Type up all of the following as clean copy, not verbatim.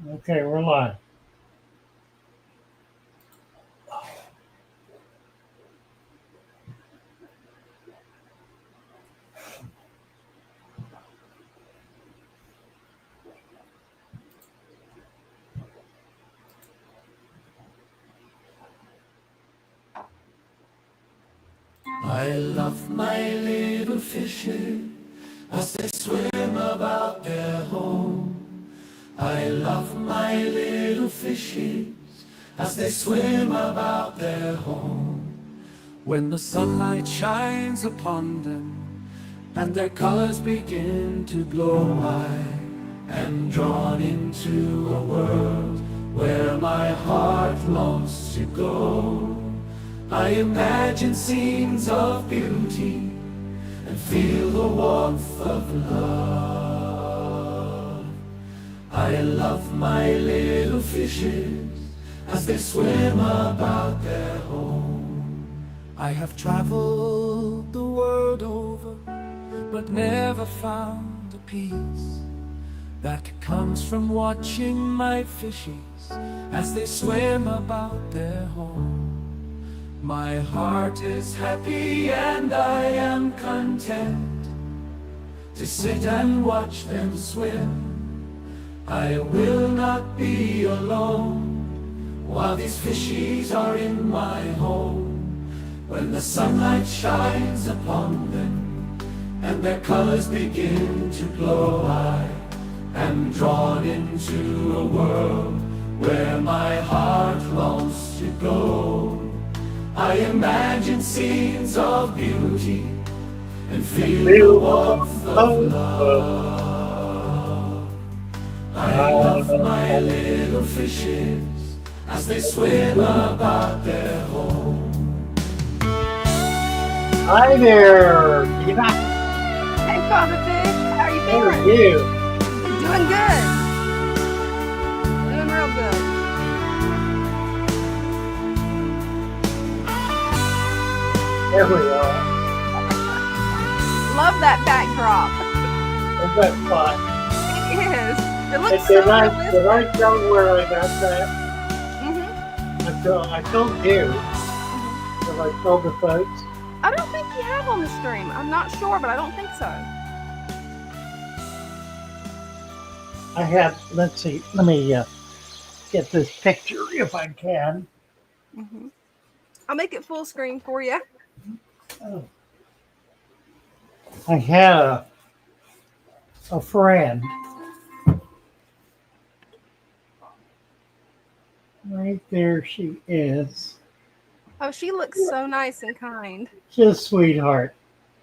Okay, we're live. I love my little fishes as they swim about their home. I love my little fishes as they swim about their home. When the sunlight shines upon them and their colors begin to glow, I am drawn into a world where my heart longs to go. I imagine scenes of beauty and feel the warmth of love. I love my little fishes as they swim about their home. I have traveled the world over, but never found the peace that comes from watching my fishes as they swim about their home. My heart is happy and I am content to sit and watch them swim. I will not be alone while these fishies are in my home. When the sunlight shines upon them and their colors begin to glow, I am drawn into a world where my heart longs to go. I imagine scenes of beauty and feel the warmth of love. I love my little fishes as they swim about their home. Hi there, Dina. Hey, Father Fish, how are you How are feeling? you? Doing good. Doing real good. There we are. Love that backdrop. Isn't that fun? It is. It And looks so did I realistic. tell where I got that? Mhm. I told you. Have I told the folks? I don't think you have on the stream. I'm not sure, but I don't think so. I have, let's see, let me get this picture if I can. Mhm. I'll make it full screen for you. Oh. I had a friend. Right there she is. Oh, she looks so nice and kind. She's a sweetheart.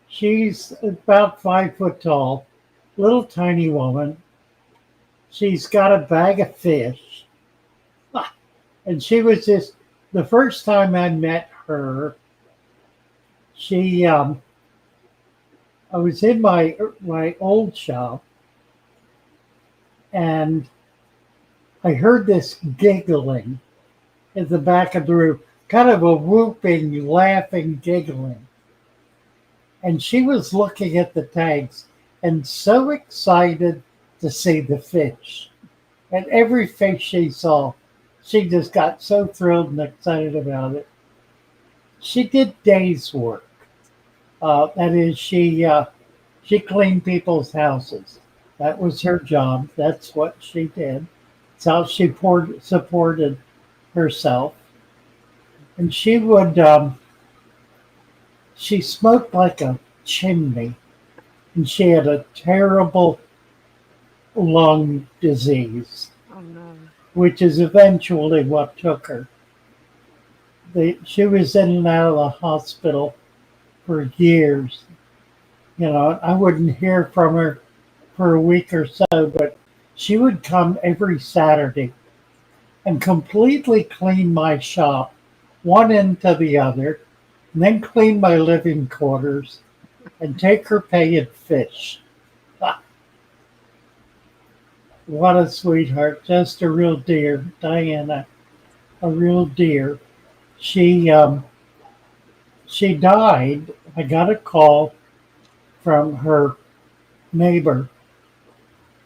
She's about 5 foot tall, little tiny woman. She's got a bag of fish. And she was just, the first time I met her, she, I was in my old shop and I heard this giggling at the back of the room, kind of a whooping, laughing, giggling. And she was looking at the tags and so excited to see the fish. And every fish she saw, she just got so thrilled and excited about it. She did days work. That is, she cleaned people's houses. That was her job. That's what she did. That's how she supported herself. And she smoked like a chimney. And she had a terrible lung disease, Oh no. which is eventually what took her. She was in and out of the hospital for years. I wouldn't hear from her for a week or so, but she would come every Saturday and completely clean my shop, one end to the other, and then clean my living quarters and take her pay in fish. What a sweetheart, just a real dear, Diana, a real dear. She she died. I got a call from her neighbor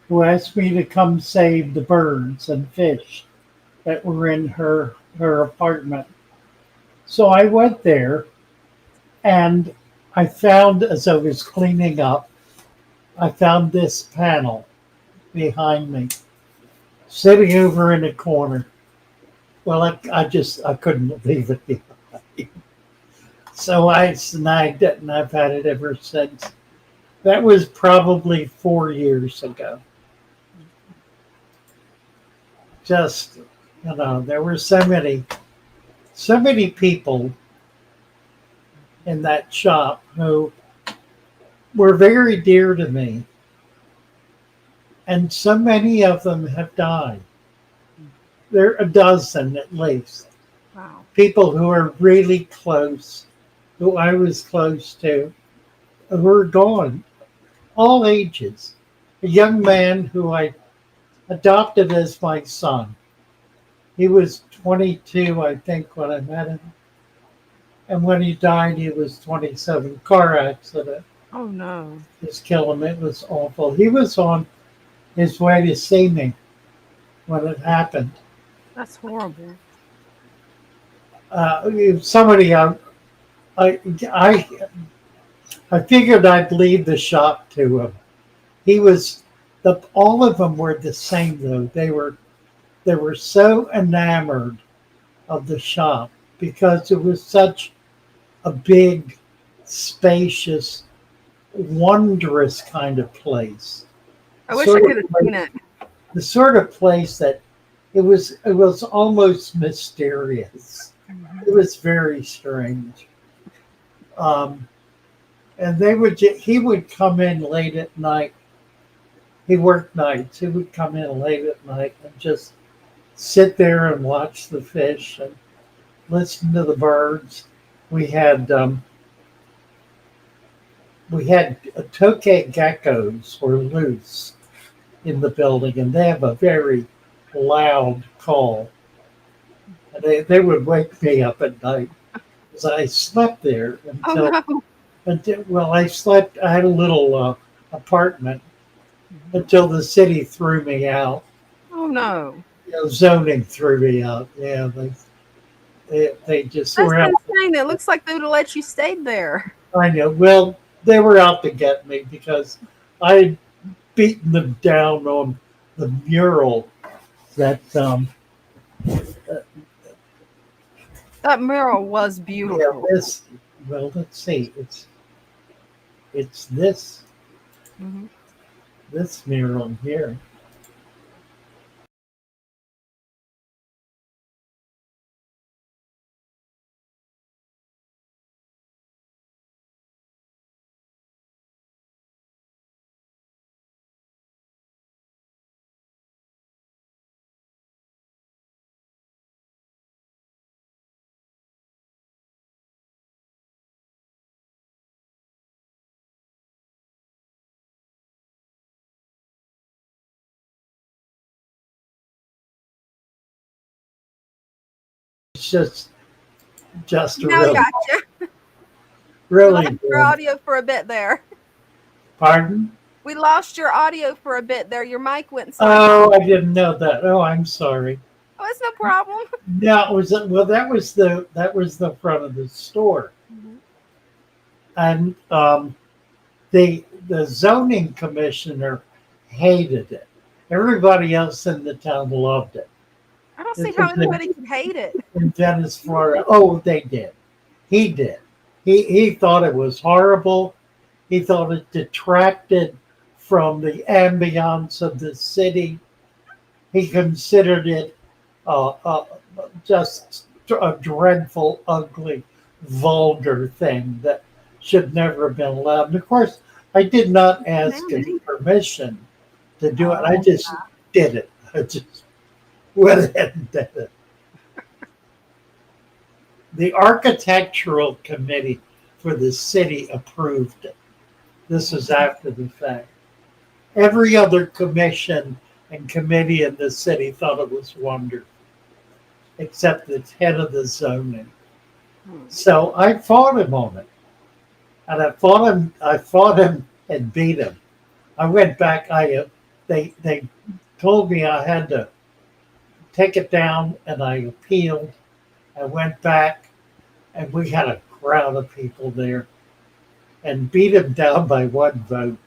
who asked me to come save the birds and fish that were in her apartment. So I went there and I found, as I was cleaning up, I found this panel behind me, sitting over in a corner. Well, I couldn't leave it behind. So I snagged it and I've had it ever since. That was probably 4 years ago. Just, there were so many people in that shop who were very dear to me. And so many of them have died. There are a dozen at least. Wow. People who are really close, who I was close to, who are gone, all ages. A young man who I adopted as my son. He was 22, I think, when I met him. And when he died, he was 27. Car accident. Oh no. Just killed him. It was awful. He was on his way to see me when it happened. That's horrible. Somebody, I figured I'd leave the shop to him. He was all of them were the same though. They were so enamored of the shop because it was such a big, spacious, wondrous kind of place. I wish I could have seen it. The sort of place that it was almost mysterious. It was very strange. And he would come in late at night. He worked nights. He would come in late at night and just sit there and watch the fish and listen to the birds. We had tokay geckos were loose in the building, and they have a very loud call. And they would wake me up at night because I slept there until I slept. I had a little apartment until the city threw me out. Oh no. Zoning threw me out. Yeah, they just That's were out. insane. It looks like they would have let you stay there. I know. Well, they were out to get me because I had beaten them down on the mural that That mural was beautiful. let's see. It's this Mhm. this mural here. It's just Now we really, got you. We really lost your good. audio for a bit there. Pardon? We lost your audio for a bit there. Your mic went Oh, silent. I didn't know that. Oh, I'm sorry. Oh, it's no problem. Yeah, that was the front of the store, Mhm. and the zoning commissioner hated it. Everybody else in the town loved it. I don't see This how was anybody could hate it. in Venice, Florida. Oh, they did. He did. He thought it was horrible. He thought it detracted from the ambiance of the city. He considered it just a dreadful, ugly, vulgar thing that should never have been allowed. And of course, I did not ask his permission to do it. I just did it. I just went ahead and did it. The architectural committee for the city approved it. This was after the fact. Every other commission and committee in the city thought it was wonderful, except the head of the zoning. So I fought him on it. And I fought him and beat him. I went back, I they told me I had to take it down, and I appealed. I went back, and we had a crowd of people there, and beat him down by one vote.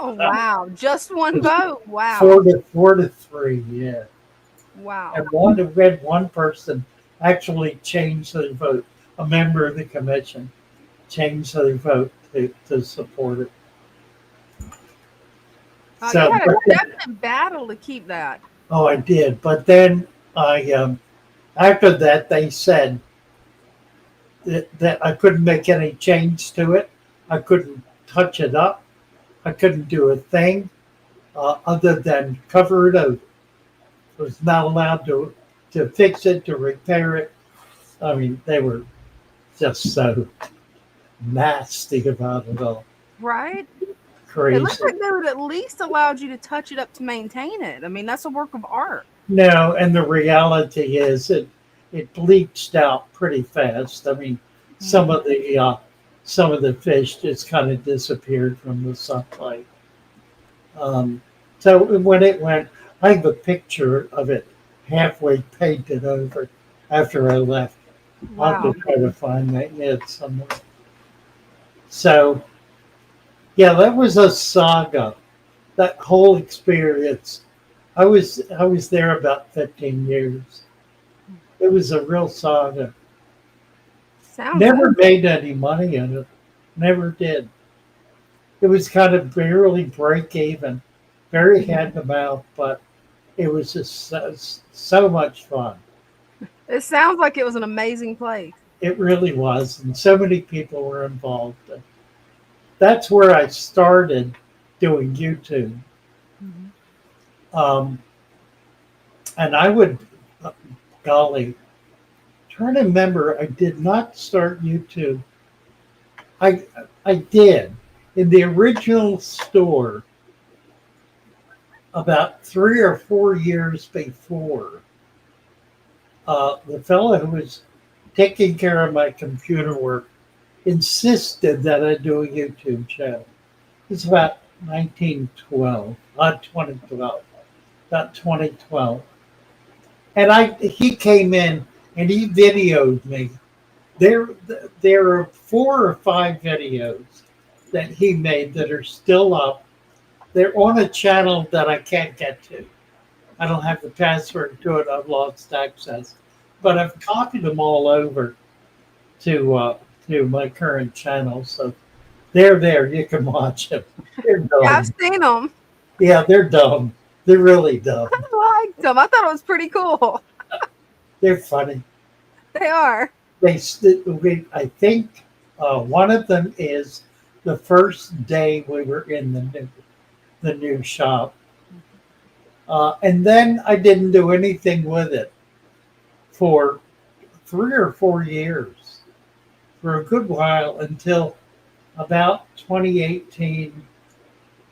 Oh, wow. Just one vote. Four Wow. to 4-3, yeah. Wow. And one person actually changed their vote. A member of the commission changed their vote to support it. You So, had a definite battle to keep that. oh, I did. But then after that, they said that I couldn't make any change to it. I couldn't touch it up. I couldn't do a thing other than cover it over. I was not allowed to fix it, to repair it. I mean, they were just so nasty about it all. Right? It looks Crazy. like they would at least allowed you to touch it up to maintain it. I mean, that's a work of art. No, and the reality is it bleached out pretty fast. I mean, some of the fish just kind of disappeared from the sunlight. So when it went, I have a picture of it halfway painted over after I left. I'll have Wow. to try to find that yet somewhere. So yeah, that was a saga. That whole experience. I was there about 15 years. It was a real saga. Sounds Never good. made any money in it. Never did. It was kind of barely break even, very hand to mouth, but it was just so much fun. It sounds like it was an amazing place. It really was, and so many people were involved. That's where I started doing YouTube. Mhm. Um, and I would, golly, trying to remember, I did not start YouTube. I I did in the original store about 3 or 4 years before. The fellow who was taking care of my computer work insisted that I do a YouTube channel. It's about 1912, not 2012, about 2012. And he came in and he videoed me. There, there are 4 or 5 videos that he made that are still up. They're on a channel that I can't get to. I don't have the password to it. I've lost access, but I've copied them all over to my current channel. So they're there. You can watch them. They're Yeah, I've dumb. seen them. Yeah, they're dumb. They're really dumb. I liked them. I thought it was pretty cool. They're funny. They are. I think one of them is the first day we were in the new shop, and then I didn't do anything with it for 3 or 4 years, for a good while until about 2018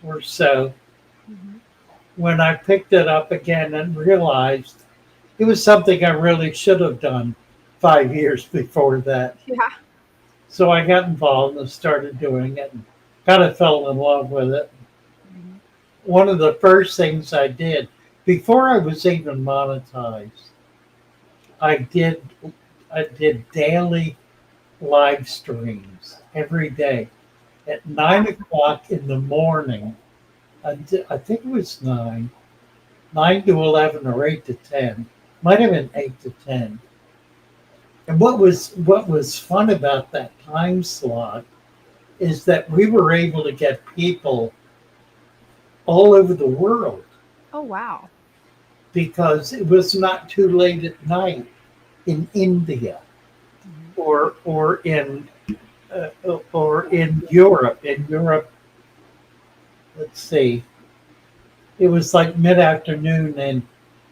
or so, Mhm. when I picked it up again and realized it was something I really should have done 5 years before that. Yeah. So I got involved and started doing it and kind of fell in love with it. Mhm. One of the first things I did before I was even monetized, I did I did daily live streams every day at 9 o'clock in the morning. I think it was 9 to 11 or 8 to 10. Might have been 8 to 10. And what was fun about that time slot is that we were able to get people all over the world Oh, wow. because it was not too late at night in India Mhm. or in Europe. In Europe, let's see, it was like mid-afternoon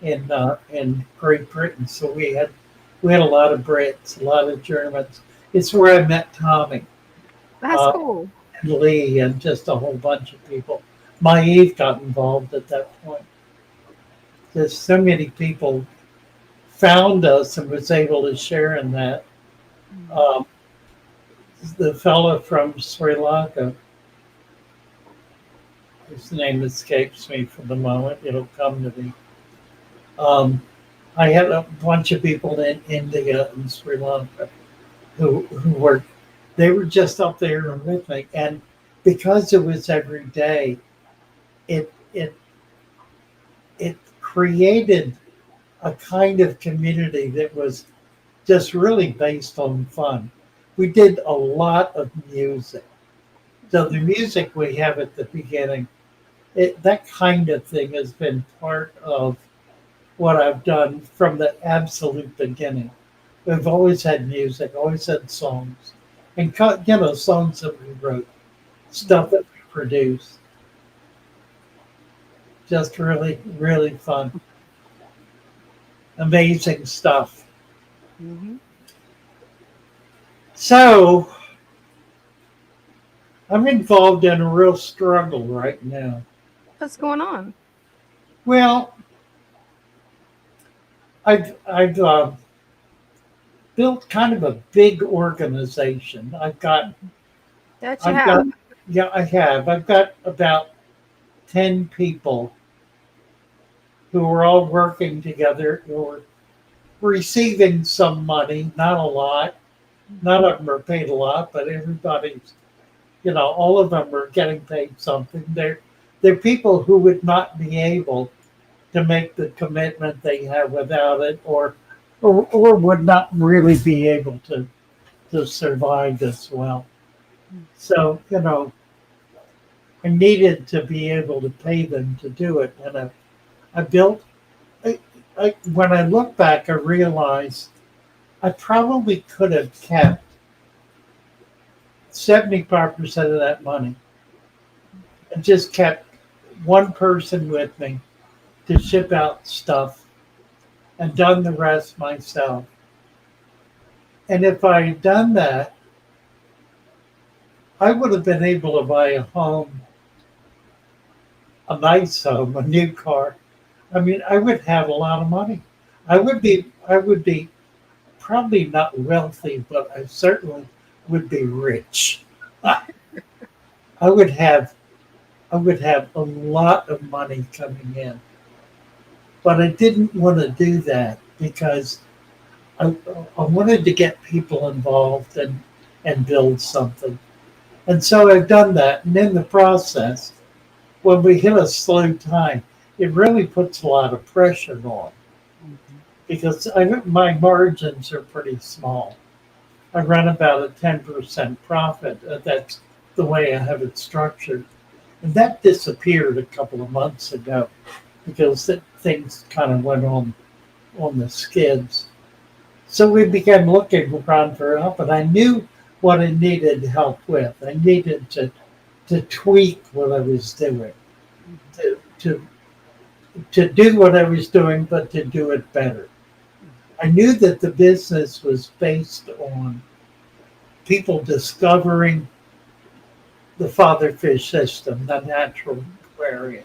in Great Britain, so we had a lot of Brits, a lot of Germans. It's where I met Tommy That's cool. and Lee and just a whole bunch of people. My Eve got involved at that point. There's so many people found us and was able to share in that. Mhm. The fellow from Sri Lanka, His name escapes me for the moment. It'll come to me. Um, I had a bunch of people in India and Sri Lanka who were they were just up there with me, and because it was every day, it it it created a kind of community that was just really based on fun. We did a lot of music. So the music we have at the beginning, that kind of thing has been part of what I've done from the absolute beginning. We've always had music, always had songs, and songs that we wrote, stuff that we produced. Just really, really fun, amazing stuff. Hmm. So I'm involved in a real struggle right now. What's going on? Well, I've built kind of a big organization. That you I've have. got yeah I have I've got about 10 people who are all working together who are receiving some money, not a lot. None of them are paid a lot, but everybody's all of them are getting paid something. They're people who would not be able to make the commitment they have without it, or would not really be able to survive as well. So I needed to be able to pay them to do it, and I built. When I look back, I realized I probably could have kept 75% of that money and just kept one person with me to ship out stuff and done the rest myself. And if I had done that, I would have been able to buy a home, a nice home, a new car. I mean, I would have a lot of money. I would be probably not wealthy, but I certainly would be rich. I would have I would have a lot of money coming in. But I didn't want to do that because I, I wanted to get people involved and build something. And so I've done that. And in the process, when we hit a slow time, it really puts a lot of pressure on because my margins are pretty small. I run about a 10% profit. That's the way I have it structured. And that disappeared a couple of months ago because things kind of went on the skids. So we began looking around for help, and I knew what I needed help with. I needed to tweak what I was doing, to, to, to do what I was doing, but to do it better. I knew that the business was based on people discovering the father fish system, the natural aquarium,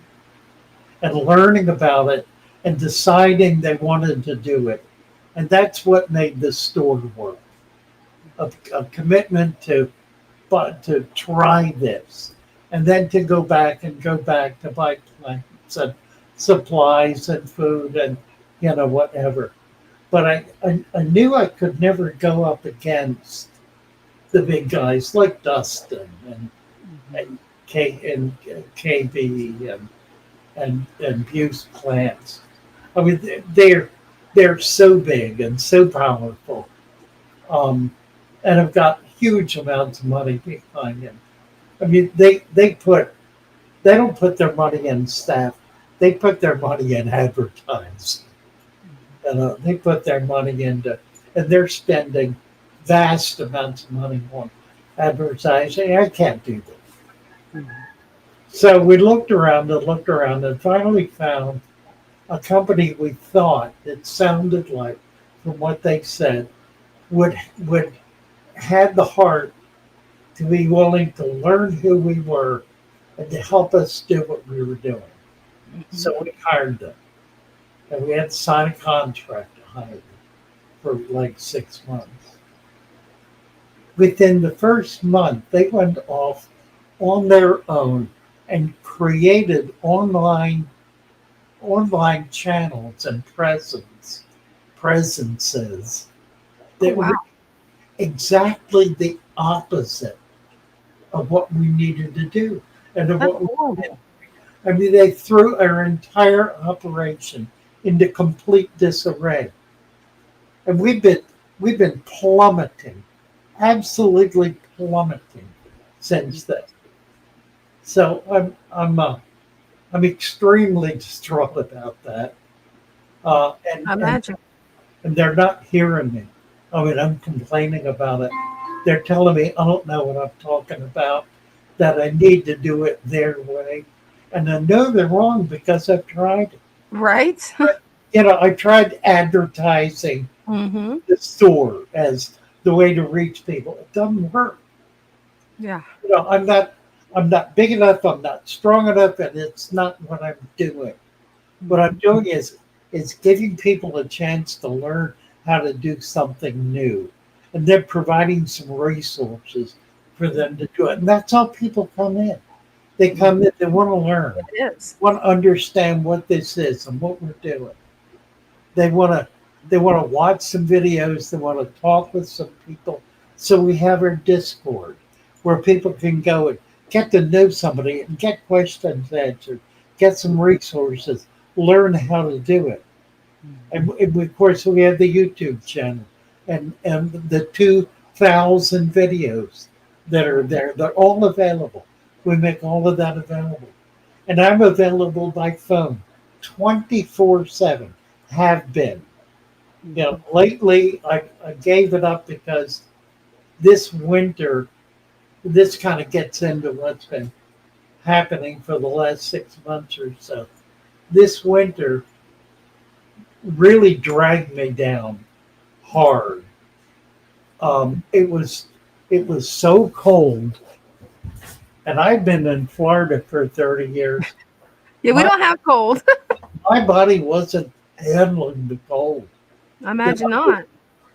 and learning about it and deciding they wanted to do it. And that's what made the store work. A commitment to try this, and then to go back to buy plants and supplies and food and whatever. But I knew I could never go up against the big guys like Dustin and KB and Buse plants. I mean, they're so big and so powerful, and have got huge amounts of money behind them. I mean, they don't put their money in staff; they put their money in advertising. They put their money into, and they're spending vast amounts of money on advertising. I can't do that. So we looked around, and finally found a company we thought it sounded like, from what they said, would had the heart to be willing to learn who we were and to help us do what we were doing. So we hired them, and we had to sign a contract to hire them for like 6 months. Within the first month, they went off on their own and created online channels and presences Oh, that wow. were exactly the opposite of what we needed to do and of That's what we did. horrible. I mean, they threw our entire operation into complete disarray, and we've been plummeting, absolutely plummeting since then. So I'm extremely distraught about that, uh, and I and imagine. and they're not hearing me. I mean, I'm complaining about it. They're telling me I don't know what I'm talking about, that I need to do it their way, and I know they're wrong because I've tried it. Right? I tried advertising Mm-hmm. the store as the way to reach people. It doesn't work. Yeah. I'm not big enough. I'm not strong enough, and it's not what I'm doing. What I'm doing is giving people a chance to learn how to do something new, and then providing some resources for them to do it. And that's how people come in. They come in. They want to learn, It is. want to understand what this is and what we're doing. They want to they want to watch some videos. They want to talk with some people. So we have our Discord where people can go and get to know somebody and get questions answered, get some resources, learn how to do it. Of course, we have the YouTube channel and the 2,000 videos that are there. They're all available. We make all of that available. And I'm available by phone 24/7, have been. Lately I gave it up because this winter, this kind of gets into what's been happening for the last 6 months or so. This winter really dragged me down hard. It was so cold, and I've been in Florida for 30 years. Yeah, we My don't have cold. my body wasn't handling the cold. I You imagine know, not.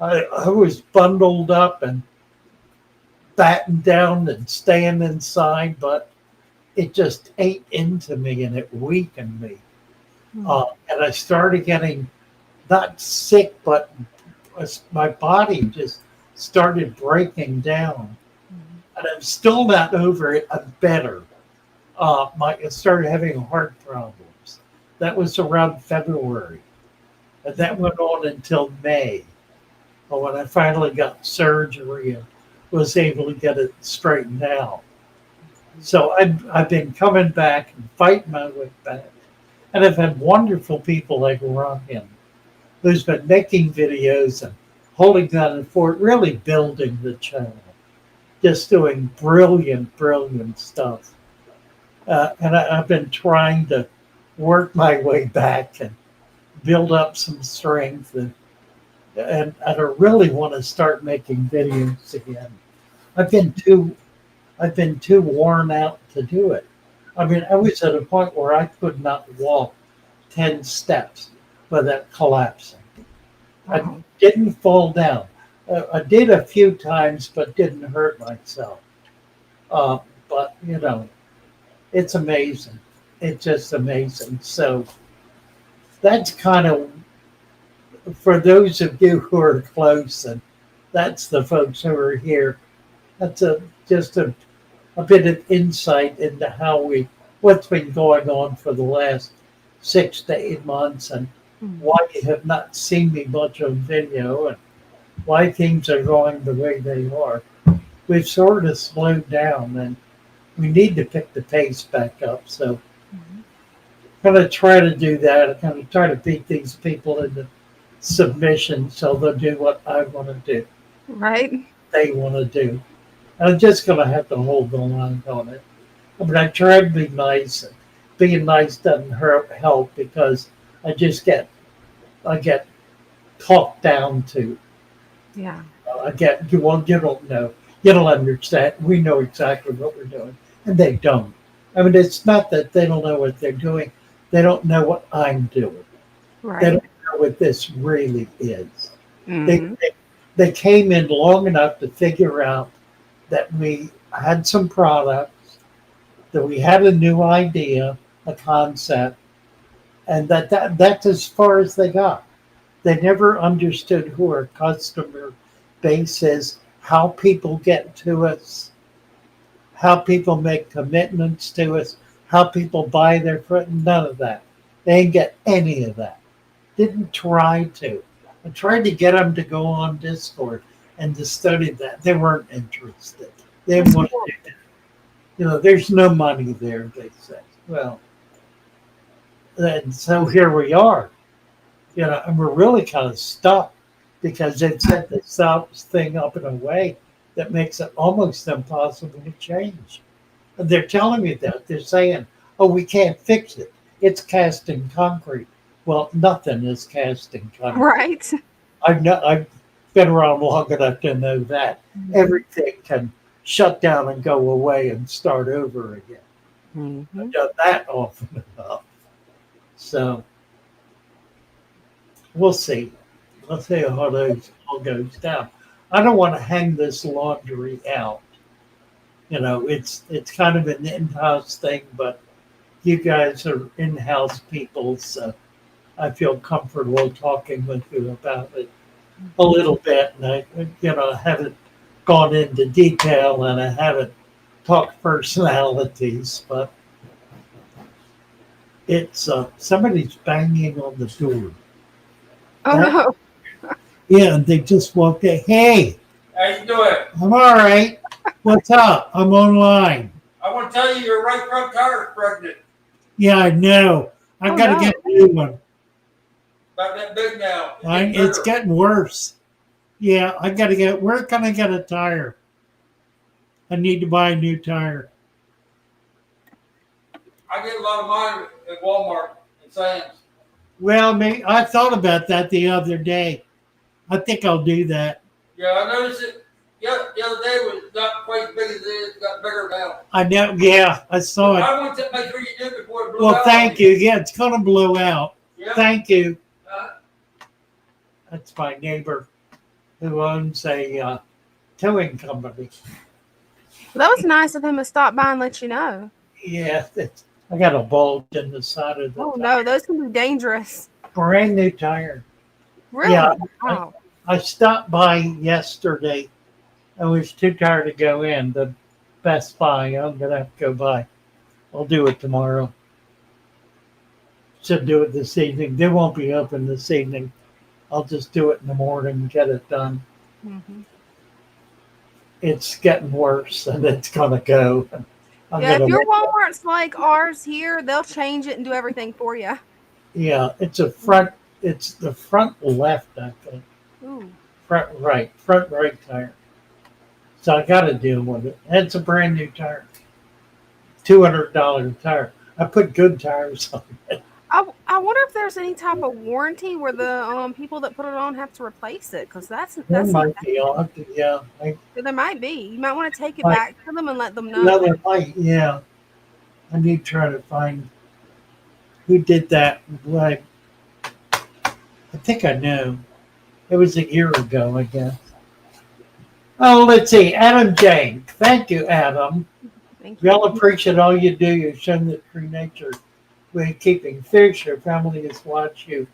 I was bundled up and battened down and staying inside, but it just ate into me and it weakened me. And I started getting not sick, but my body just started breaking down. And I'm still not over it. I'm better. I started having heart problems. That was around February. And that went on until May, when I finally got surgery and was able to get it straightened out. So I've been coming back and fighting my way back. And I've had wonderful people like Ryan, who's been making videos and holding down the fort, really building the channel, just doing brilliant, brilliant stuff. I've been trying to work my way back and build up some strength, and I really want to start making videos again. I've been too I've been too worn out to do it. I mean, I was at a point where I could not walk 10 steps without collapsing. I Wow. didn't fall down. I did a few times, but didn't hurt myself. Uh, but, it's amazing. It's just amazing. So that's kind of for those of you who are close, and that's the folks who are here. That's just a bit of insight into what's been going on for the last 6 to 8 months, and why you have not seen me much on video, and why things are going the way they are. We've sort of slowed down, and we need to pick the pace back up. So I'm going to try to do that. I'm going to try to beat these people into submission so they'll do what I want to do, Right? they want to do. I'm just going to have to hold the line on it. I mean, I try to be nice, and being nice doesn't help because I get talked down to. Yeah. You don't know, you don't understand. We know exactly what we're doing, and they don't. I mean, it's not that they don't know what they're doing; they don't know what I'm doing. They Right. don't know what this really is. They, Hmm. they they came in long enough to figure out that we had some products, that we had a new idea, a concept, and that's as far as they got. They never understood who our customer base is, how people get to us, how people make commitments to us, how people buy their food. None of that. They didn't get any of that. Didn't try to. I tried to get them to go on Discord and to study that. They weren't interested. They didn't want to do that. You know, there's no money there, they said. Well, and so here we are. You know, and we're really kind of stuck because they've set this thing up in a way that makes it almost impossible to change. And they're telling me that. They're saying, oh, we can't fix it. It's cast in concrete. Well, nothing is cast in concrete. Right. I've been around long enough to know that. Everything can shut down and go away and start over again. Mm-hmm. I've done that often enough. So we'll see. We'll see how those all goes down. I don't want to hang this laundry out. You know, it's kind of an in-house thing, but you guys are in-house people, so I feel comfortable talking with you about it a little bit. And I haven't gone into detail and I haven't talked personalities, but it's somebody's banging on the door. Oh no. Yeah, and they just walked in. Hey, How you doing? I'm all right. What's up? I'm online. I want to tell you your right front tire is pregnant. Yeah, I know. I Oh, gotta no. get a new one. About that big now. It's getting worse. Yeah, I gotta get. Where can I get a tire? I need to buy a new tire. I get a lot of mine at Walmart and Sam's. Well, I thought about that the other day. I think I'll do that. Yeah, I noticed it. Yeah, the other day was not quite as big as it is. It got bigger now. I know. Yeah, I saw it. I want to make sure you do it before it blew Well, out. thank you. Yeah, it's gonna blow out. Yeah. Thank you. Uh, That's my neighbor who owns a towing company. That was nice of him to stop by and let you know. Yeah, I got a bulge in the side of the Oh tire. no, those can be dangerous. Brand new tire. Really? Yeah, Wow. I stopped by yesterday. I was too tired to go in the Best Buy. I'm gonna have to go by. I'll do it tomorrow. Should do it this evening. They won't be open this evening. I'll just do it in the morning and get it done. Mm-hmm. It's getting worse and it's gonna go. Yeah, if your Walmart's like ours here, they'll change it and do everything for you. Yeah, it's the front left, I think. Ooh. Front right tire. So I got to deal with it. It's a brand new tire, $200 tire. I put good tires on it. I wonder if there's any type of warranty where the people that put it on have to replace it, because that's There might be. I'll have to, yeah. there might be. You might want to take it Like- back to them and let them know. No, there might. Yeah. I need to try to find who did that. Like, I think I know. It was a year ago, I guess. Oh, let's see. Adam Jane. Thank you, Adam. Thank We you. all appreciate all you do. You've shown the true nature. We're keeping fish. Your family has watched you.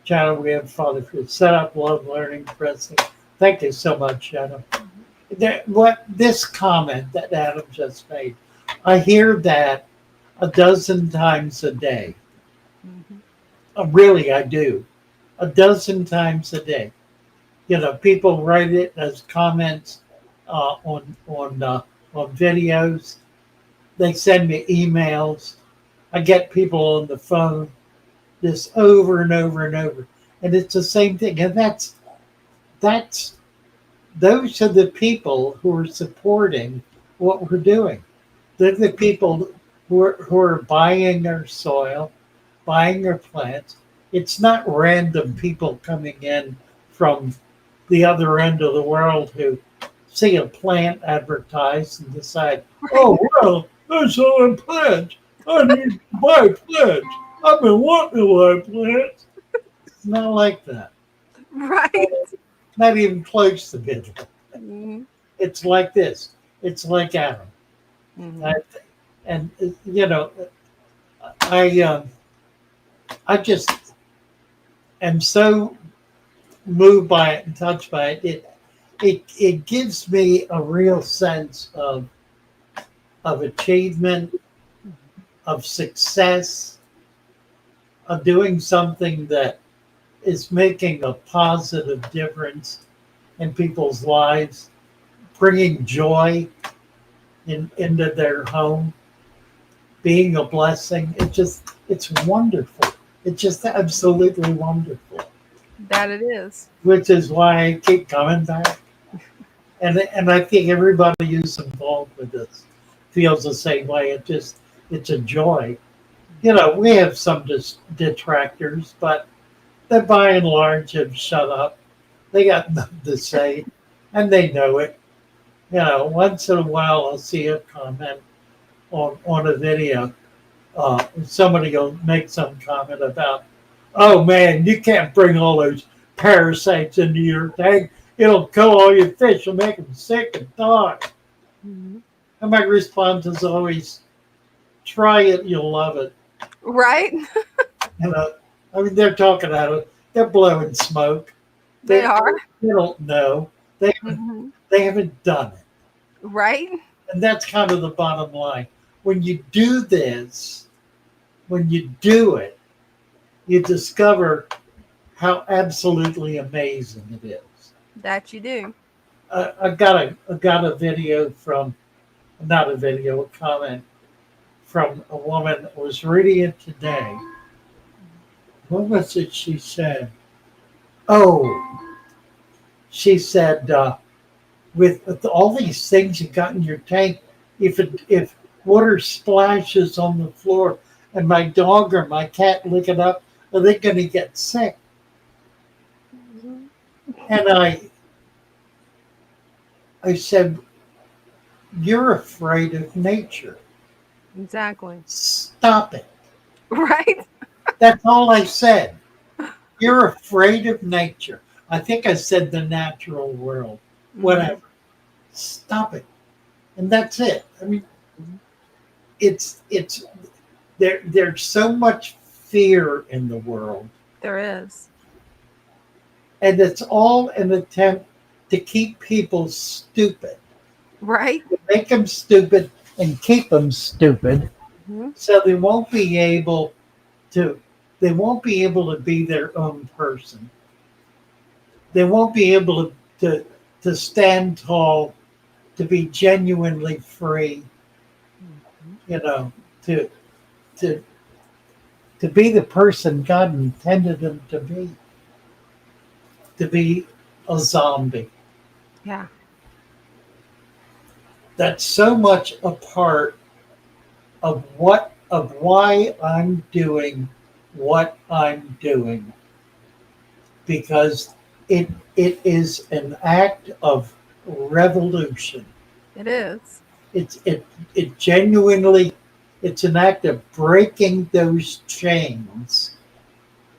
Channel, we have Father for setup, love, learning, pressing. Thank you so much, Adam. This comment that Adam just made, I hear that a dozen times a day. Mhm. Really, I do. A dozen times a day. You know, people write it as comments on videos. They send me emails. I get people on the phone this over and over and over, and it's the same thing. And that's those are the people who are supporting what we're doing. They're the people who are buying our soil, buying our plants. It's not random people coming in from the other end of the world who see a plant advertised and decide, oh, well, there's selling plants. I need to buy plants. I've been wanting to buy plants. It's not like that. Right. Not even close to it. Mhm. It's like this. It's like Adam. Mhm. I think. And you know, I I just am so moved by it and touched by it. It gives me a real sense of achievement, of success, of doing something that is making a positive difference in people's lives, bringing joy into their home, being a blessing. It's wonderful. It's just absolutely wonderful, That it is. which is why I keep coming back. And I think everybody who's involved with this feels the same way. It's a joy. You know, we have some detractors, but they by and large have shut up. They got nothing to say, and they know it. You know, once in a while I'll see a comment on a video. Somebody will make some comment about, oh man, you can't bring all those parasites into your tank. It'll kill all your fish. It'll make them sick and die. Mhm. And my response is always, try it, you'll love it. Right? You know, I mean, they're talking at it. They're blowing smoke. They are. They don't know. They Mhm. they haven't done it. Right? And that's kind of the bottom line. When you do this, when you do it, you discover how absolutely amazing it is. That you do. I got a video from, not a video, a comment from a woman that was reading it today. What was it she said? Oh, she said, with all these things you got in your tank, if water splashes on the floor and my dog or my cat lick it up, are they going to get sick? Mhm. And I said, you're afraid of nature. Exactly. Stop it. Right? That's all I said. You're afraid of nature. I think I said the natural world. Mhm. Whatever. Stop it. And that's it. I mean, it's there's so much fear in the world, There is. and it's all an attempt to keep people stupid, Right? make them stupid and keep them stupid, Mhm. so to they won't be able to be their own person. They won't be able to stand tall, to be genuinely free, Mhm. you know, to to to be the person God intended them to be a zombie. Yeah. That's so much a part of why I'm doing what I'm doing, because it is an act of revolution. It is. It genuinely, it's an act of breaking those chains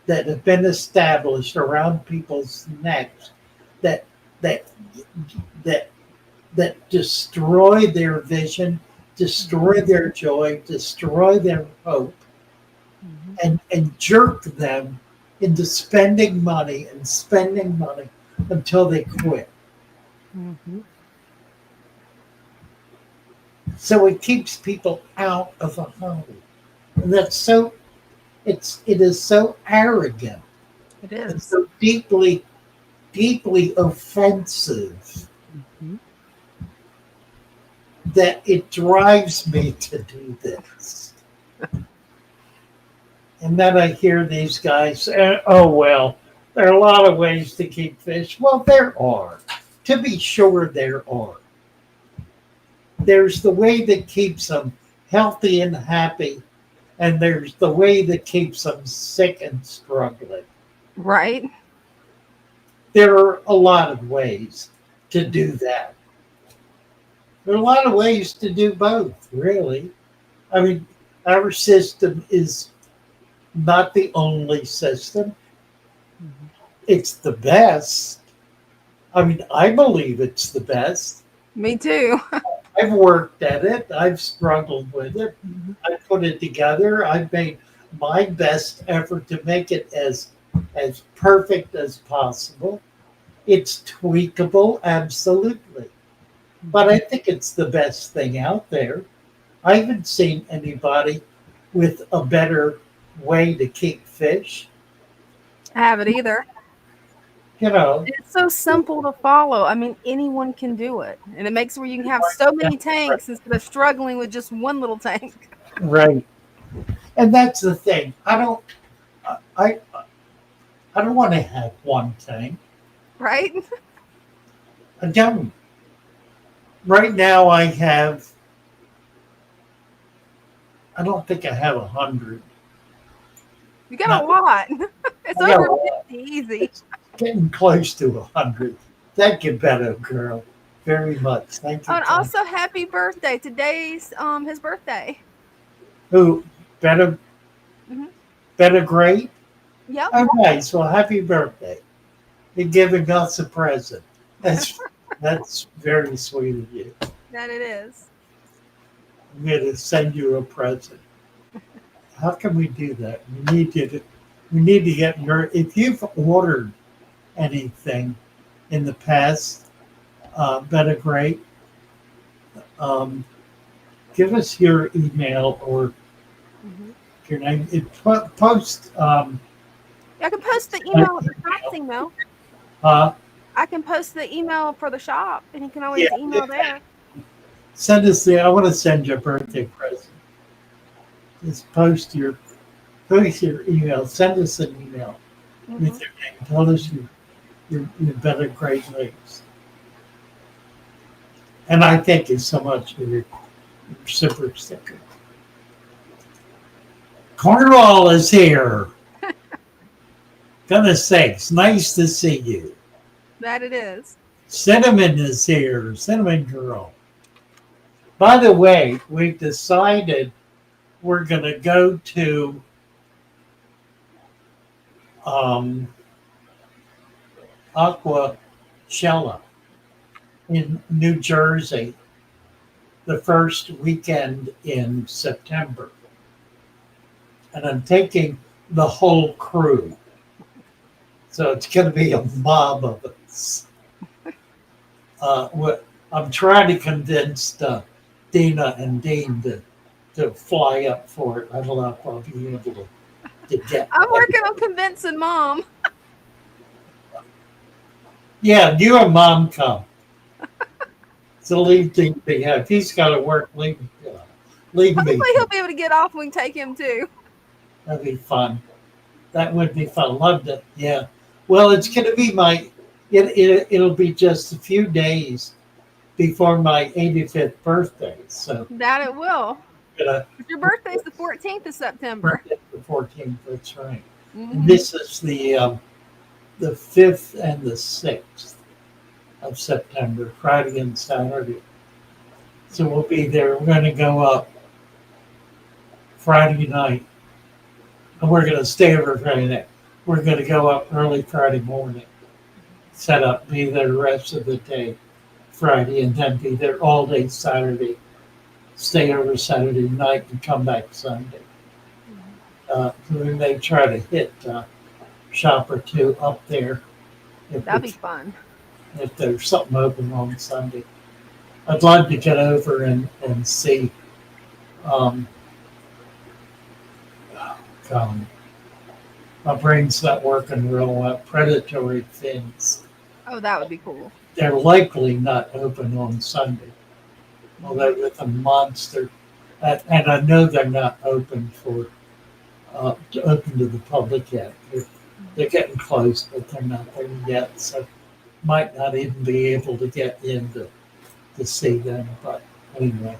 that have been established around people's necks that that that that destroy their vision, destroy their joy, destroy their hope, Mhm. and jerk them into spending money until they quit. Mhm. So it keeps people out of a home. And that's so it is so arrogant It and is. so deeply offensive Mhm. that it drives me to do this. And then I hear these guys say, oh, well, there are a lot of ways to keep fish. Well, there are. To be sure, there are. There's the way that keeps them healthy and happy, and there's the way that keeps them sick and struggling. Right? There are a lot of ways to do that. There are a lot of ways to do both, really. I mean, our system is not the only system, Mhm. it's the best. I mean, I believe it's the best. Me too. I've worked at it. I've struggled with it. I put it together. I've made my best effort to make it as perfect as possible. It's tweakable, absolutely. But I think it's the best thing out there. I haven't seen anybody with a better way to keep fish. I haven't either. You know, It's so simple to follow. I mean, anyone can do it. And it makes where you can have so many tanks instead of struggling with just one little tank. right? And that's the thing. I I don't want to have one tank. Right? I don't. Right now, I don't think I have 100. You got a lot. It's I got over a lot. 50 easy. Getting close to 100. Thank you, Beto girl, very much. Thank you. Oh, and Tom. also happy birthday. Today's his birthday. Who? Beto? Mhm. Beto Great? Yep. Oh, nice. Well, happy birthday. You're giving us a present. That's very sweet of you. That it is. I'm going to send you a present. How can we do that? We need to get your, if you've ordered anything in the past, Better Great, give us your email or your name. Post. I can post the email, the shop's email. Uh, I can post the email for the shop, and you can always email there. Send us I want to send you a birthday present. Just post your email. Send us an email with your name. Tell us your Better Great Lakes. And I thank you so much for your super sticker. Cornwall is here. Goodness sakes, nice to see you. That it is. Cinnamon is here, Cinnamon Girl. By the way, we've decided we're going to go to Aquashella in New Jersey the first weekend in September. And I'm taking the whole crew. So it's going to be a mob of us. I'm trying to convince Dina and Dean to fly up for it. I don't know if I'll be able to get. I'm working on convincing Mom. Yeah, you and Mom come. So leave Dean behind. If he's got to work, leave me. Hopefully he'll be able to get off and we can take him too. That'd be fun. That would be fun. Loved it. Yeah. Well, it's going to be it'll be just a few days before my 85th birthday. So that it will. Your birthday's the 14th of September. The 14th, that's right. Mm-hmm. This is the 5th and the 6th of September, Friday and Saturday. So we'll be there. We're going to go up Friday night. And we're going to stay over Friday night. We're going to go up early Friday morning, set up, be there the rest of the day, Friday, and then be there all day Saturday, stay over Saturday night, and come back Sunday. We may try to hit a shop or two up there. That'd be fun. If there's something open on Sunday. I'd love to get over and see my brain's not working real well. Predatory fins. Oh, that would be cool. They're likely not open on Sunday. Although with a monster, and I know they're not open open to the public yet. They're getting close, but they're not there yet. So might not even be able to get in to see them. But anyway,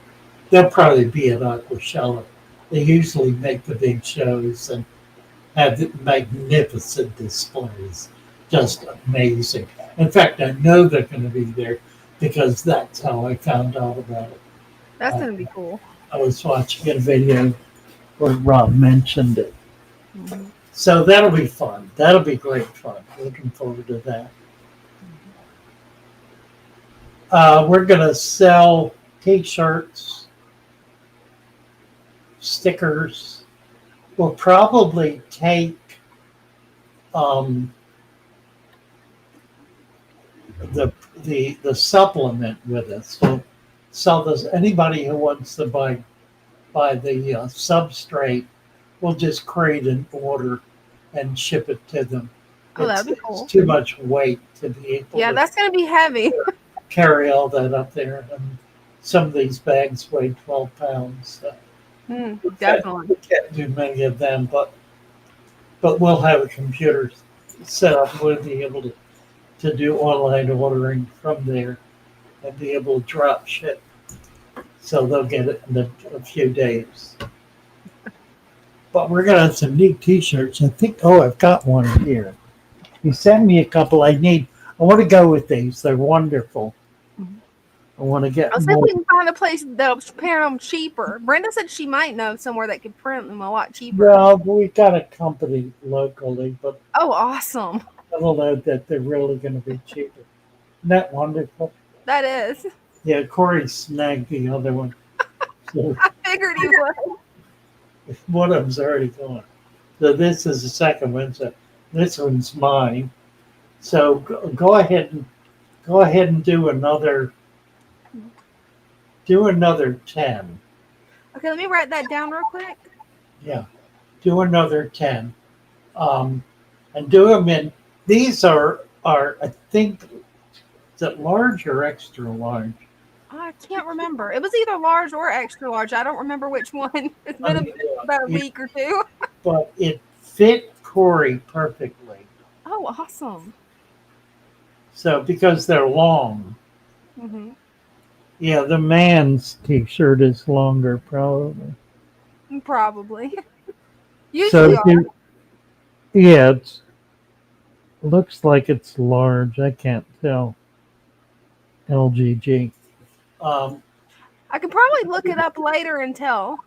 they'll probably be at Aquashella. They usually make the big shows and have magnificent displays. Just amazing. In fact, I know they're going to be there because that's how I found out about it. That's going to be cool. I was watching a video where Rob mentioned it. Mm-hmm. So that'll be fun. That'll be great fun. Looking forward to that. We're going to sell T-shirts, stickers. We'll probably take um, the supplement with us. So does anybody who wants to buy the substrate, we'll just create an order and ship it to them. Oh, that'd be It's cool. too much weight to be able Yeah, to that's gonna be heavy. carry all that up there. And some of these bags weigh 12 pounds. So Definitely. we can't do many of them, but we'll have a computer set up. We'll be able to do online ordering from there and be able to drop ship. So they'll get it in a few days. But we're going to have some neat T-shirts. I think, I've got one here. You sent me a couple. I want to go with these. They're wonderful. I want to get I'll see if more. we can find a place that'll print them cheaper. Brenda said she might know somewhere that could print them a lot cheaper. Well, we've got a company locally, but Oh, awesome. I don't know that they're really going to be cheaper. Isn't that wonderful? That is. Yeah, Corey snagged the other one. So I figured he would. one of them's already gone. So this is the second one. So this one's mine. So go ahead and do another 10. Okay, let me write that down real quick. Yeah, do another 10. And do them in. These are I think, is it large or extra large? I can't remember. It was either large or extra large. I don't remember which one. It's been about a week or two. But it fit Corey perfectly. Oh, awesome. So because they're long. Mm-hmm. Yeah, the man's T-shirt is longer, probably. Probably. So Usually yeah, it looks like it's large. I can't tell. LGG. I can probably look it up later and tell.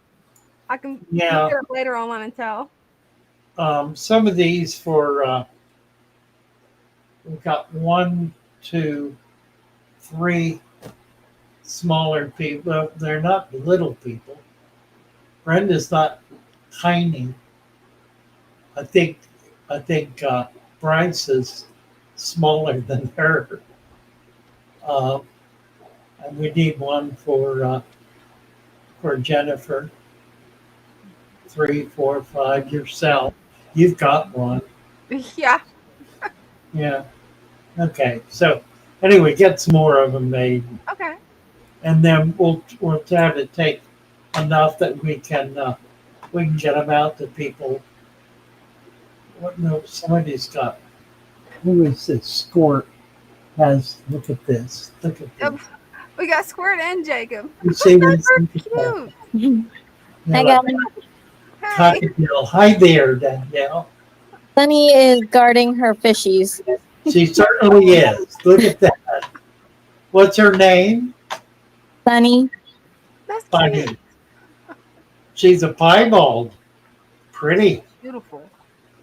I can Yeah. look it up later online and tell. Some of these for we've got 1, 2, 3 smaller people. They're not little people. Brenda's not tiny. I think Bryce is smaller than her. And we need one for Jennifer. 3, 4, 5. Yourself. You've got one. Yeah. Yeah. Okay. So anyway, get some more of them made, Okay. and then we'll try to take enough that we can get them out to people. What? No, somebody's got. Who is this? Squirt has. Look at this. Look at this. We got Squirt and Jacob. You see Those what are it's cute. I got Hey. Cockatiel. Hi there, Danielle. Sunny is guarding her fishies. She certainly is. Look at that. What's her name? Sunny. That's cute. Funny. She's a piebald. Pretty. Beautiful.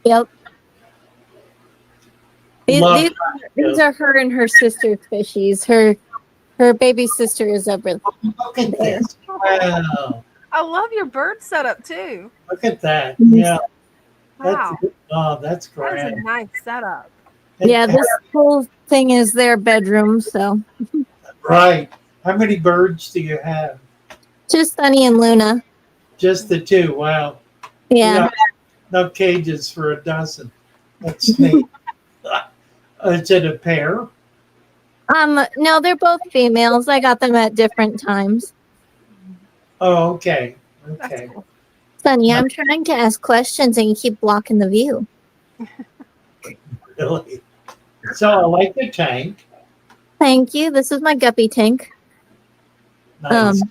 Yep. Love These are her and her sister's fishies. Her baby sister is over. Look at this. Wow. I love your bird setup too. Look at that. Yeah. Wow. That's That is a great. nice setup. Yeah, this whole thing is their bedroom. So Right. How many birds do you have? just Sunny and Luna. Just the two. Wow. Yeah. No cages for a dozen. That's neat. Is it a pair? No, they're both females. I got them at different times. Oh, okay. That's Okay. cool. Sunny, I'm trying to ask questions and you keep blocking the view. Really? So I like the tank. Thank you. This is my guppy tank. Nice.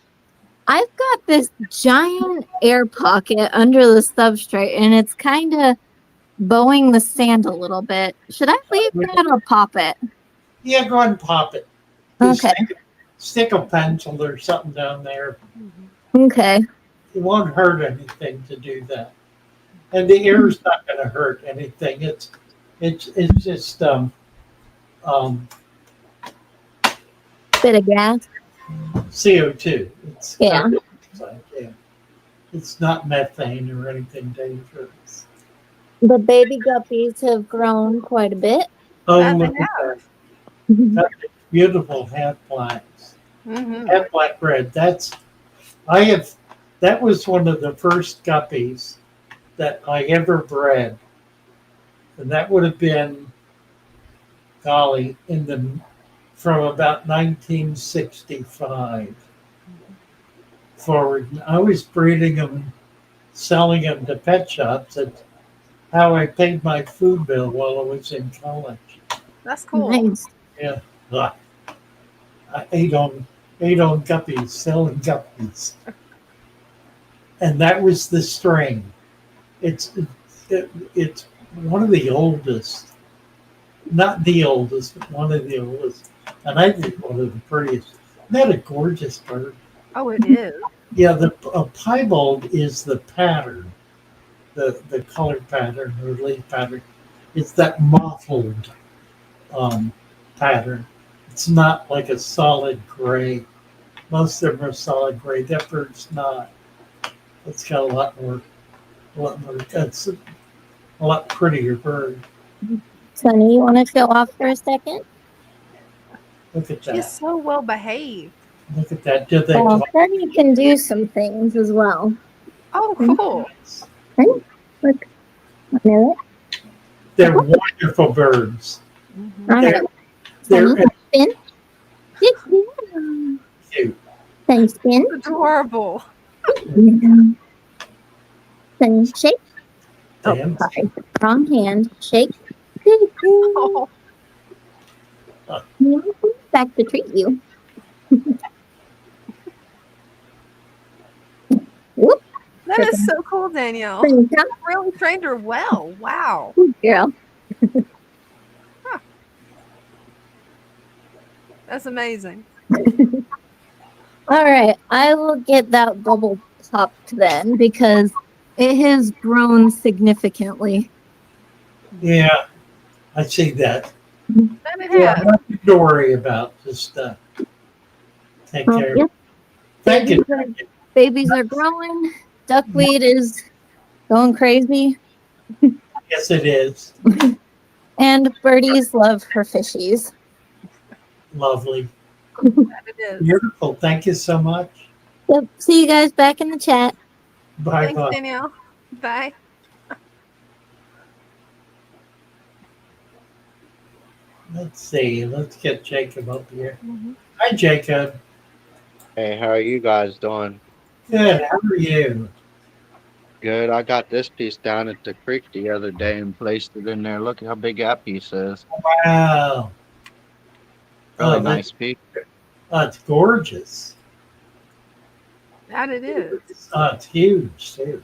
I've got this giant air pocket under the substrate and it's kind of bowing the sand a little bit. Should I leave that or pop it? Yeah, go ahead and pop it. Just Okay. stick a pencil or something down there. Okay. It won't hurt anything to do that. And the air's not going to hurt anything. It's just Bit of gas. CO2. It's Yeah. carbon dioxide, yeah. It's not methane or anything dangerous. The baby guppies have grown quite a bit. Oh, They look at that. That's beautiful half blacks. Mm-hmm. Half black red. I have, that was one of the first guppies that I ever bred. And that would have been, golly, from about 1965 forward. And I was breeding them, selling them to pet shops. That's how I paid my food bill while I was in college. That's cool. Nice. Yeah. Ugh. I ate on guppies, selling guppies. And that was the strain. It's one of the oldest, not the oldest, but one of the oldest. And I think one of the prettiest. Isn't that a gorgeous bird? Oh, it is. Yeah, a piebald is the pattern, the color pattern or leaf pattern. It's that mottled pattern. It's not like a solid gray. Most of them are solid gray. That bird's not. It's got a lot more. It's a lot prettier bird. Sonny, you want to show off for a second? Look at She's that. so well behaved. Look at that. Did they Well, talk? Sonny can do some things as well. Oh, cool. Right? Look. Know They're wonderful birds. Mhm. it? All right. They're Sonny, spin. Yeah. cute. Sonny, spin. Adorable. Sonny, shake. Oh, Damn. sorry. Wrong hand. Shake. Good girl. Oh, Back to treat you. Whoop. that is so cool, Danielle. Sonny, come. Really trained her well. Wow. Good girl. That's amazing. All right, I will get that bubble popped then because it has grown significantly. Yeah, I see that. That it Yeah, has. nothing to worry about. Just take Well, care. yep, Thank you. babies are growing. Duckweed is going crazy. Yes, it is. And birdies love her fishies. Lovely. That it is. Beautiful. Thank you so much. Yep. See you guys back in the chat. Bye Thanks, bye. Danielle. Bye. Let's see. Let's get Jacob up here. Mhm. Hi, Jacob. Hey, how are you guys doing? Good. How are you? Good. I got this piece down at the creek the other day and placed it in there. Look how big that piece is. Wow. Really Oh, nice piece. it's gorgeous. That it is. It's huge too.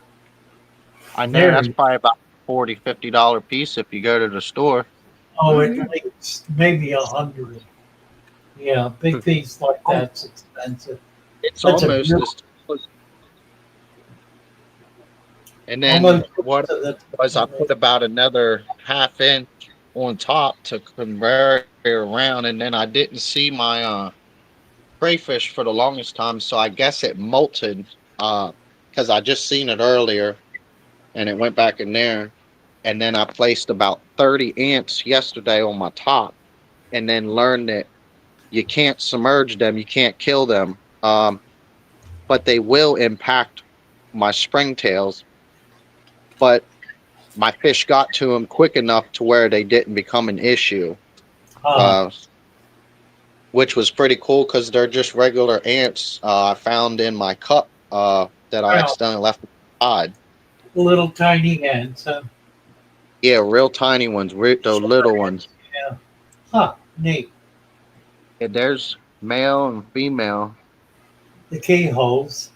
I know that's Very. probably about $40, $50 piece if you go to the store. Oh, Mhm. at least maybe 100. Yeah, big piece like that's expensive. It's That's a almost beautiful- as. And then Almost what to the- was I put about another ½ inch on top to convert it around, and then I didn't see my crayfish for the longest time, so I guess it molted because I just seen it earlier, and it went back in there, and then I placed about 30 ants yesterday on my top, and then learned that you can't submerge them, you can't kill them, but they will impact my springtails. But my fish got to them quick enough to where they didn't become an issue, which was pretty cool because they're just regular ants I found in my cup that I Wow. accidentally left inside. little tiny ants. Yeah, real tiny ones, the little ones. Huh, neat. Yeah, there's male and female. The keyholes.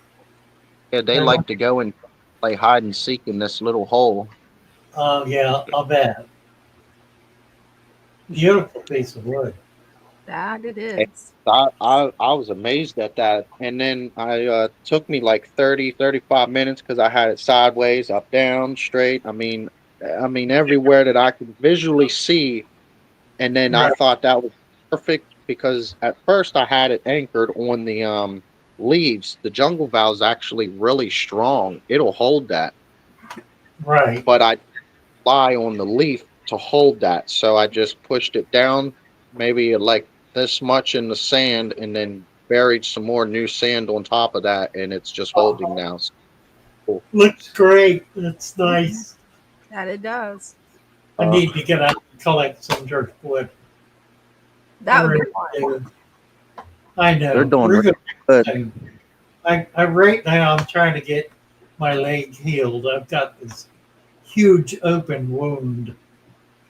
Yeah, they They're like to go and play hide and seek in this little hole. Oh, yeah, I'll bet. Beautiful piece of wood. That it is. I was amazed at that. And then I took me like 30-35 minutes because I had it sideways, up, down, straight. I mean everywhere that I could visually see. And then I Right. thought that was perfect. because at first I had it anchored on the leaves. The jungle valve's actually really strong. It'll hold that. Right. But I lie on the leaf to hold that. So I just pushed it down, maybe like this much in the sand, and then buried some more new sand on top of that, and it's just holding Oh, now. So cool. looks great. That's nice. That it does. I Uh, need to get out and collect some driftwood. I That would be really fun. do. I they're know. doing We're really going good. to. I right now I'm trying to get my leg healed. I've got this huge open wound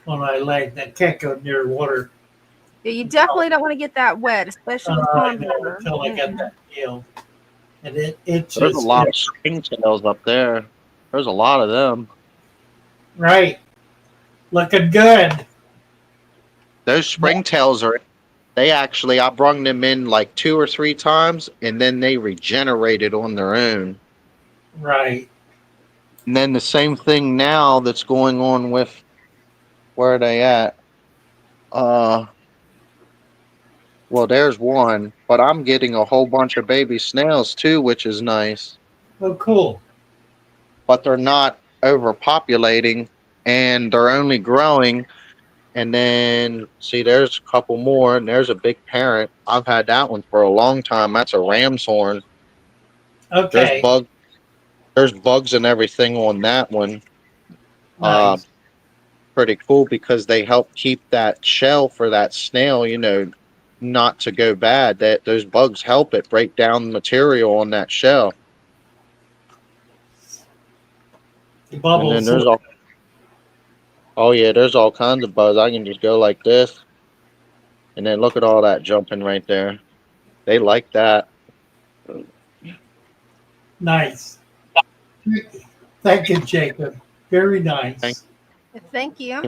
on my leg that can't go near water. Yeah, you definitely don't want to get that wet, especially with I pond know water. until I get that healed. And it There's a just lot of springtails up there. There's a lot of them. right. Looking good. Those springtails are. They actually, I brung them in like 2 or 3 times, and then they regenerated on their own. Right. And then the same thing now that's going on with where are they at? Uh, well, there's one, but I'm getting a whole bunch of baby snails too, which is nice. Oh, cool. But they're not overpopulating, and they're only growing. And then see, there's a couple more, and there's a big parent. I've had that one for a long time. That's a ram's horn. There's Okay. bug, there's bugs and everything on that one. Uh, Nice. Pretty cool because they help keep that shell for that snail, not to go bad. That those bugs help it break down the material on that shell. The And then bubbles. oh yeah, there's all kinds of bugs. I can just go like this, and then look at all that jumping right there. They like that. Nice. Thank you, Jacob. Very Thank nice. Thank you.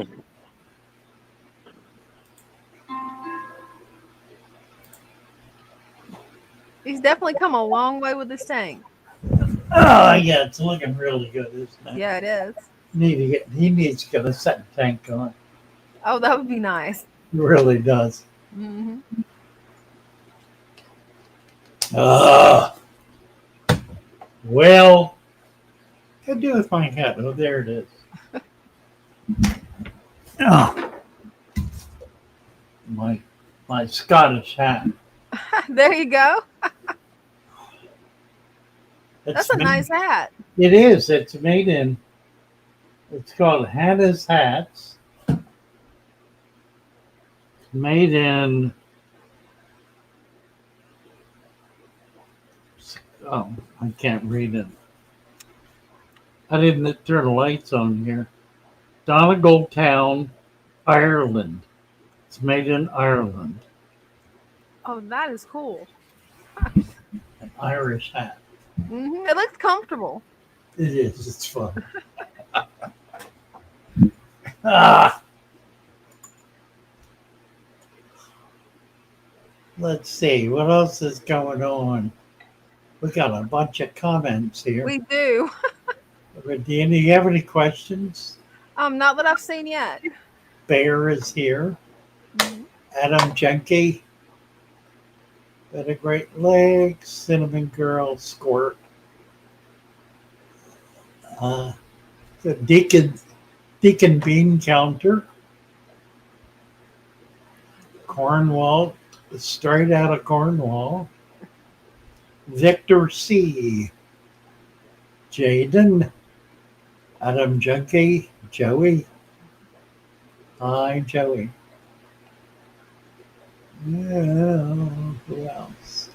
He's definitely come a long way with this tank. Oh, yeah, it's looking really good, isn't it? Yeah, it is. He needs to get a second tank on. Oh, that would be nice. He really does. Hmm. Well, what do I do with my hat? Oh, there it is. Oh, my Scottish hat. There you go. It's That's a made- nice hat. It is. It's made in. It's called Hannah's Hats. It's made in. Oh, I can't read it. I didn't turn the lights on here. Donegal Town, Ireland. It's made in Ireland. Oh, that is cool. An Irish hat. It looks comfortable. It is. It's fun. Ah. Let's see. What else is going on? We got a bunch of comments here. We do. Dina, you have any questions? Not that I've seen yet. Bear is here. Mhm. Adam Junkie. Better Great Lakes. Cinnamon Girl. Squirt. The Deacon Bean Counter. Cornwall. Straight out of Cornwall. Victor C. Jaden. Adam Junkie. Joey. Hi, Joey. Yeah, who else?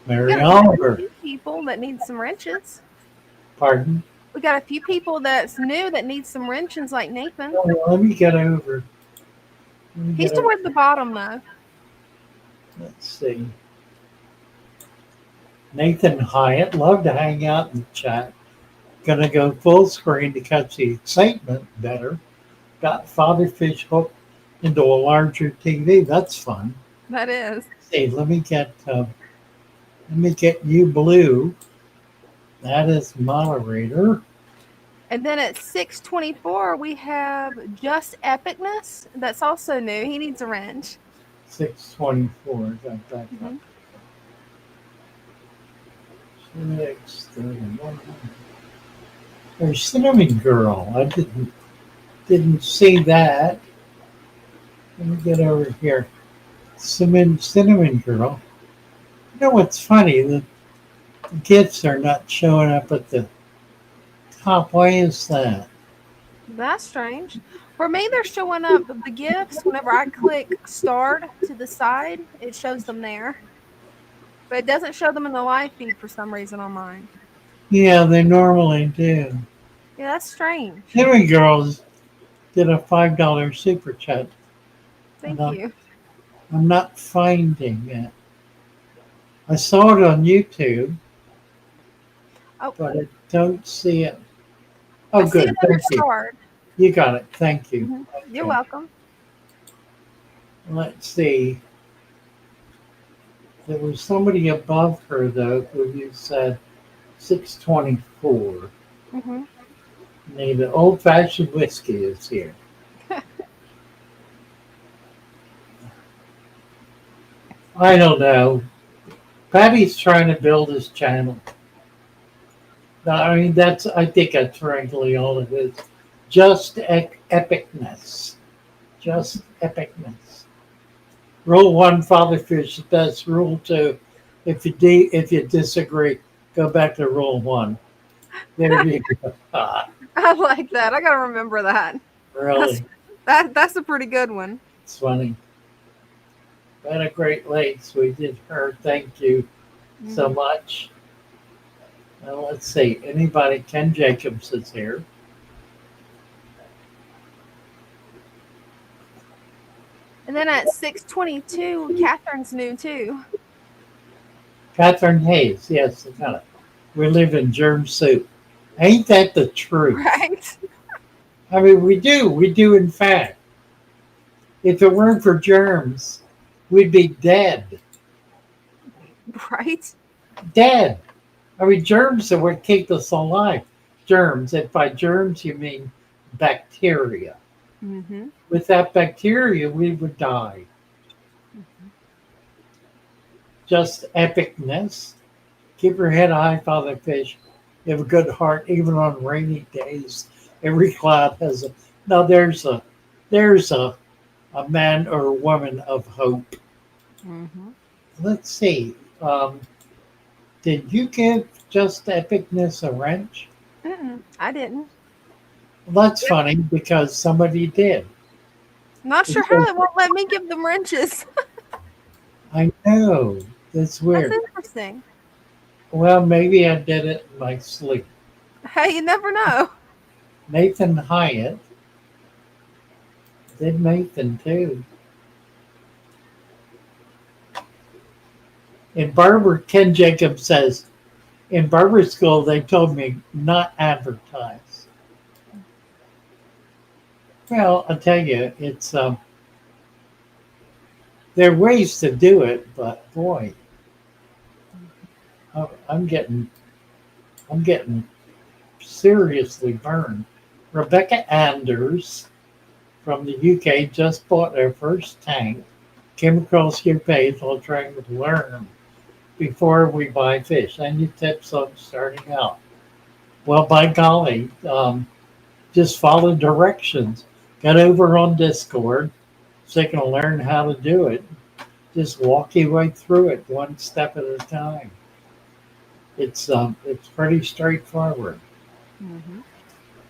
Mary We got a Oliver. few people that need some wrenches. Pardon? We got a few people that's new that need some wrenches, like Nathan. Oh, let me get over. He's toward the bottom though. Let's see. Nathan Hyatt, love to hang out and chat. Gonna go full screen to catch the excitement better. Got Father Fish hooked into a larger TV. That's fun. That is. Hey, let me get you blue. That is moderator. And then at 624 we have Just Epicness. That's also new. He needs a wrench. 6:24. Got that up. Mhm. 6:31. There's Cinnamon Girl. I didn't see that. Let me get over here. Cinnamon Girl. You know what's funny? The gifts are not showing up at the top. Why is that? That's strange. For me, they're showing up the gifts. Whenever I click starred to the side, it shows them there. But it doesn't show them in the live feed for some reason on mine. Yeah, they normally do. Yeah, that's strange. Cinnamon Girls did a $5 super chat, and Thank you. I'm not finding it. I saw it on YouTube, Oh, but I don't see it. I Oh, see good. another Thank you. starred. You got it. Thank you. You're Okay. welcome. Let's see. There was somebody above her, though, who you said 6:24. Hmm. Need an old fashioned whiskey is here. I don't know. Patty's trying to build his channel. I mean, I think that's frankly all it is. Just epicness. Just epicness. Rule one, father fish. That's rule two. If you disagree, go back to rule one. There you go. Ah, I like that. I gotta remember that. That's really, that's a pretty good one. it's funny. Been a Great Lakes. We did her. Thank you so Mhm. much. Now let's see. Anybody? Ken Jacobs is here. And then at 6:22, Catherine's new too. Catherine Hayes. Yes, I got it. We live in germ soup. Ain't that the truth? Right? I mean, we do. We do, in fact. If it weren't for germs, we'd be dead. Right? Dead. I mean, germs are what keep us alive. Germs. And by germs, you mean bacteria. Mm-hmm. Without bacteria, we would die. Just epicness. Keep your head high, Father Fish. You have a good heart, even on rainy days. Every cloud has a. Now there's a man or a woman of hope. Mm-hmm. Let's see. Did you give Just Epicness a wrench? I didn't. Well, that's funny because somebody did. Not sure how it won't let me give them wrenches. I know. That's That's weird. interesting. Well, maybe I did it in my sleep. Hey, you never know. Nathan Hyatt did Nathan too. In barber, Ken Jacobs says, in barber school, they told me not advertise. Well, I'll tell you, it's there are ways to do it, but boy, I'm getting seriously burned. Rebecca Anders from the UK just bought their first tank. Came across your page while trying to learn before we buy fish. Any tips on starting out? Well, by golly, just follow directions. Get over on Discord so you can learn how to do it. Just walk your way through it one step at a time. It's pretty straightforward. Mm-hmm.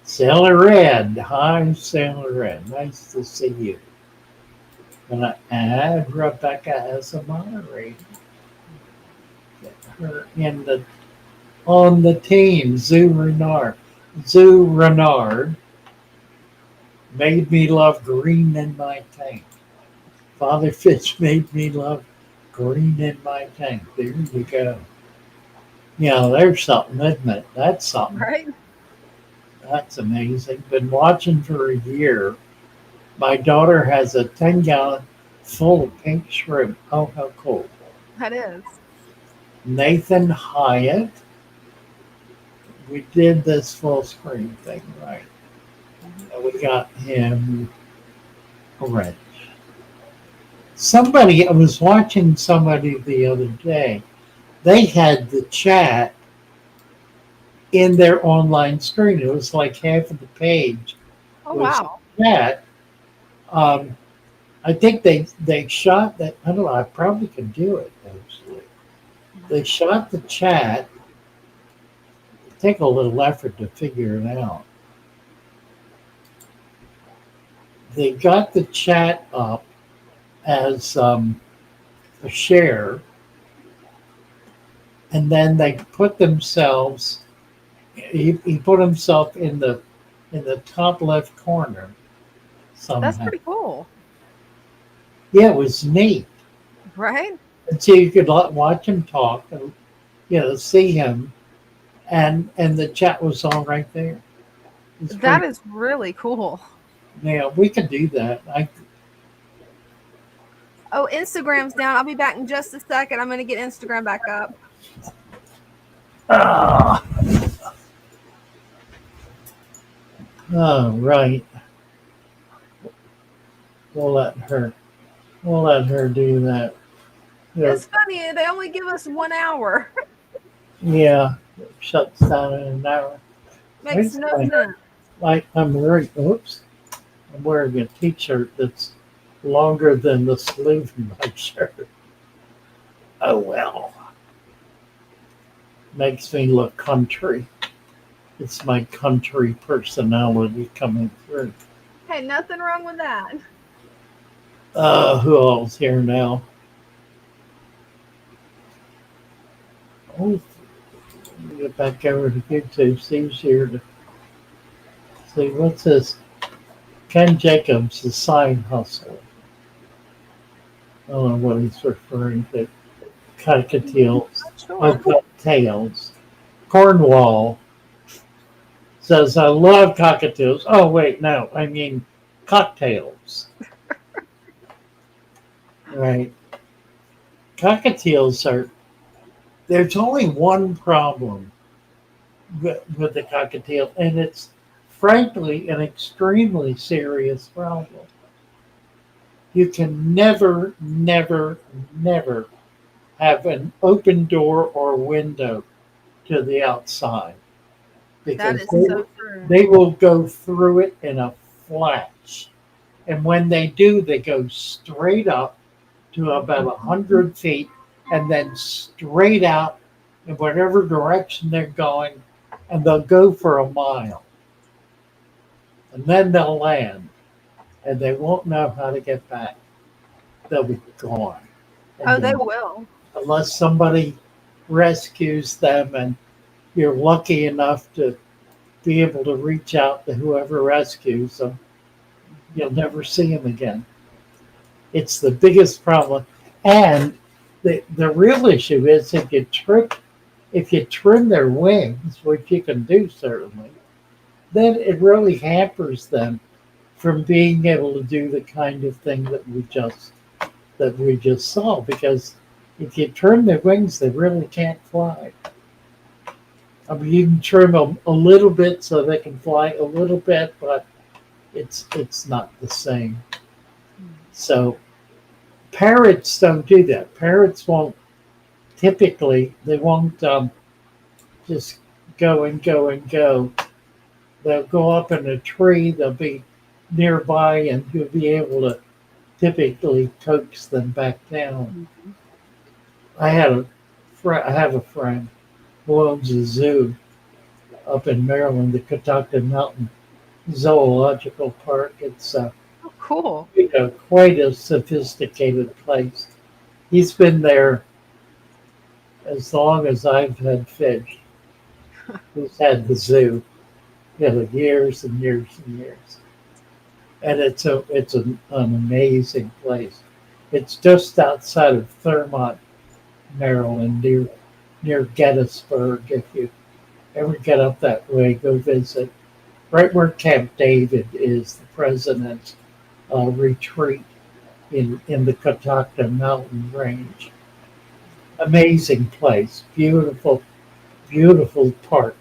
Sailor Red, hi Sailor Red, nice to see you. Gonna add Rebecca as a moderator. Get her in the on the team. Zoo Renard made me love green in my tank. Father Fish made me love green in my tank. There you go. Yeah, there's something, isn't it? That's something. Right? That's amazing. Been watching for a year. My daughter has a 10-gallon full of pink shrimp. Oh, how cool. That is. Nathan Hyatt. We did this full screen thing, right? Mhm. And we got him a wrench. Somebody, I was watching somebody the other day. They had the chat in their online screen. It was like half of the page Oh was wow. chat. Um, I think they shot that. I don't know. I probably could do it actually. They shot the chat. Take a little effort to figure it out. They got the chat up as a share, and then they put themselves. He put himself in the top left corner That's somehow. pretty cool, Yeah, it was neat. right? And so you could watch him talk and see him, and the chat was all right there. It's That pretty. is really cool. Yeah, we could do that. Oh, Instagram's down. I'll be back in just a second. I'm gonna get Instagram back up. Ah, oh, right. We'll let her. We'll let her do that. Yeah, It's funny, they only give us 1 hour. yeah. It shuts down in an hour. Makes no sense. Like I'm wearing. Oops. I'm wearing a T-shirt that's longer than the sleeve of my shirt. Oh well. Makes me look country. It's my country personality coming through. Hey, nothing wrong with that. Who all's here now? Oh, let me get back over to YouTube. Steve's here to see what's this. Ken Jacobs, the side hustle. I don't know what he's referring to. Cockatiels. Sure. Oh, cocktails. Cornwall says, I love cockatiels. Oh, wait, no, I mean cocktails. Right. Cockatiels are, there's only one problem with the cockatiel, and it's frankly an extremely serious problem. You can never, never, never have an open door or window to the outside That because is so true. they will go through it in a flash. And when they do, they go straight up to about 100 feet and then straight out in whatever direction they're going, and they'll go for a mile. And then they'll land, and they won't know how to get back. They'll be gone. And Oh, they then, will. unless somebody rescues them and you're lucky enough to be able to reach out to whoever rescues them, you'll never see them again. It's the biggest problem. And the real issue is if you trim their wings, which you can do certainly, then it really hampers them from being able to do the kind of thing that we just saw. Because if you trim their wings, they really can't fly. I mean, you can trim them a little bit so they can fly a little bit, but it's not the same. So parrots don't do that. Parrots won't typically. They won't just go and go and go. They'll go up in a tree. They'll be nearby, and you'll be able to typically coax them back down. I have a friend who owns a zoo up in Maryland, the Catoctin Mountain Zoological Park. It's Oh, cool. quite a sophisticated place. He's been there as long as I've had fish. He's had the zoo, years and years and years. And it's an amazing place. It's just outside of Thurmont, Maryland, near Gettysburg. If you ever get up that way, go visit. Right where Camp David is, the president's retreat in the Catoctin Mountain Range. Amazing place, beautiful, beautiful park.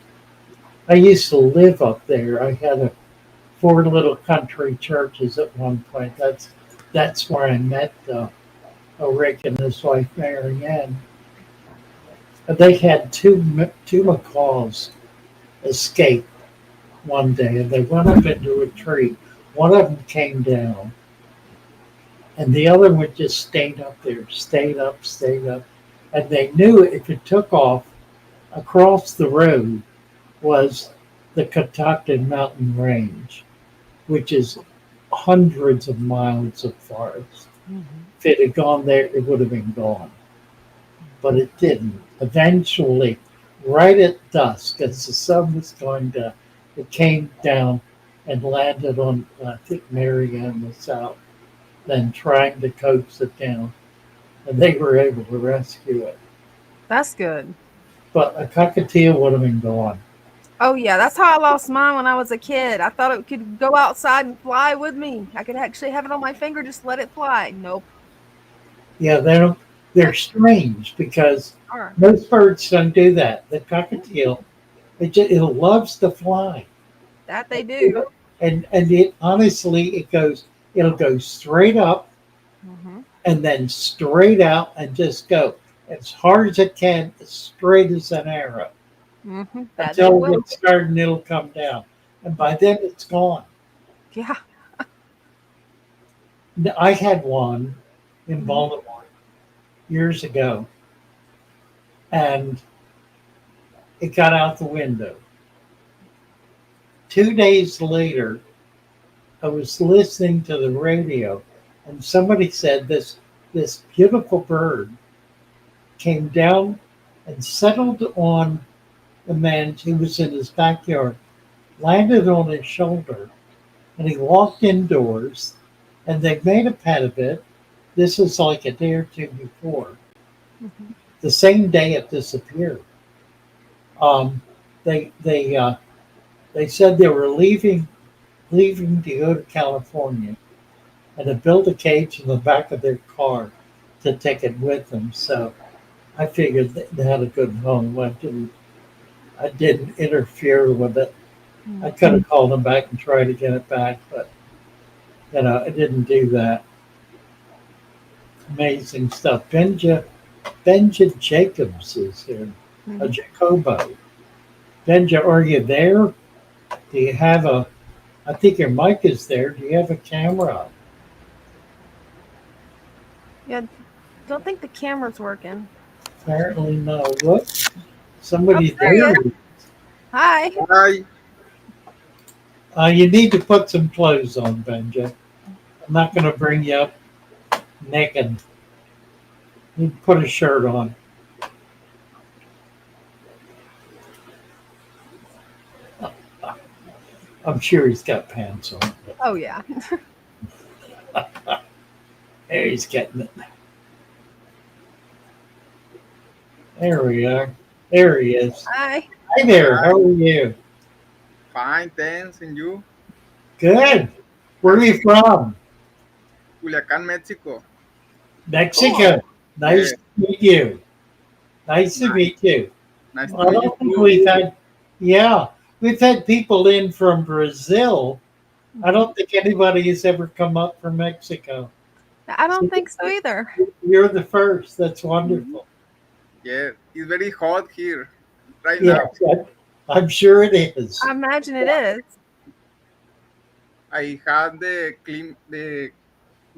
I used to live up there. I had 4 little country churches at one point. That's where I met Rick and his wife Mary Ann. They had two macaws escape one day, and they went up into a tree. One of them came down, and the other one just stayed up there, stayed up, and they knew if it took off across the road was the Catoctin Mountain Range, which is hundreds of miles of forest. If it had gone there, it would have been gone. But it didn't. Eventually, right at dusk, as the sun was going down, it came down and landed on, I think Mary Ann was out, then trying to coax it down. And they were able to rescue it. That's good. But a cockatiel would have been gone. Oh yeah, that's how I lost mine when I was a kid. I thought it could go outside and fly with me. I could actually have it on my finger, just let it fly. Nope. Yeah, they're strange because Sure. most birds don't do that. The cockatiel, it loves to fly. That they do. And it honestly, it'll go straight up Mm-hmm. and then straight out and just go as hard as it can, as straight as an arrow. Mm-hmm. That they Until it will. gets started and it'll come down. And by then it's gone. Yeah. I had one in Baltimore years ago, and it got out the window. 2 days later, I was listening to the radio, and somebody said this beautiful bird came down and settled on a man who was in his backyard, landed on his shoulder, and he walked indoors, and they made a pet of it. This was like a day or two before. Mm-hmm. The same day it disappeared. They said they were leaving to go to California, and to build a cage in the back of their car to take it with them. So I figured they had a good home. I didn't interfere with it. I could have called them back and tried to get it back, but I didn't do that. Amazing stuff. Benja Jacobs is here. A Jacobo. Benja, are you there? Do you have I think your mic is there. Do you have a camera? Yeah. Don't think the camera's working. Apparently no. Look, somebody Oh, there there. you Hi. Hi. You need to put some clothes on, Benja. I'm not going to bring you up naked. You put a shirt on. I'm sure he's got pants on. Oh yeah. There he's getting it. There we are. There he is. Hi. Hi there. How are you? Fine, thanks. And you? Good. Where are you from? Culiacan, Mexico. Mexico. Nice to meet you. Nice to meet you. Nice to I meet don't think you. we've had people in from Brazil. I don't think anybody has ever come up from Mexico. I don't think so either. You're the first. That's wonderful. Yeah, it's very hot here right now. Yes, I'm sure it is. I imagine it is. I have the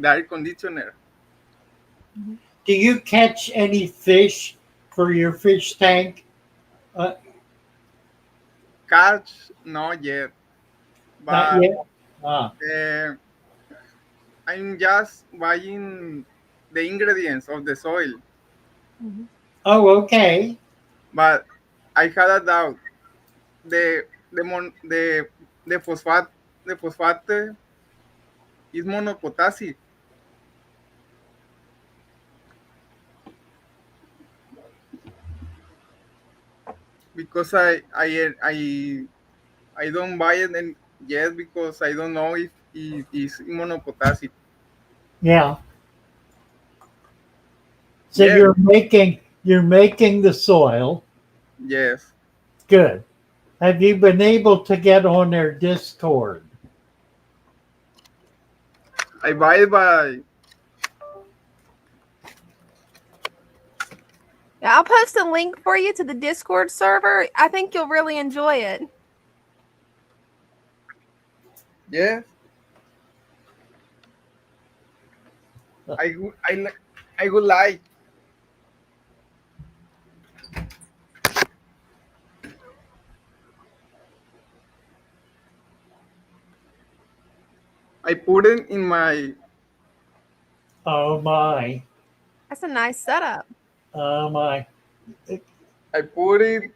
air conditioner. Do you catch any fish for your fish tank? Catch, not yet. Not But yet. Ah, I'm just buying the ingredients of the soil. oh, okay. But I had a doubt. The phosphate is monopotassic. Because I don't buy it yet because I don't know if it is monopotassic. Yeah. So Yeah. you're making the soil. Yes. Good. Have you been able to get on their Discord? I buy it by Now, I'll post a link for you to the Discord server. I think you'll really enjoy it. Yes. I would like. I put it in my. Oh my. That's a nice setup. Oh my. I put it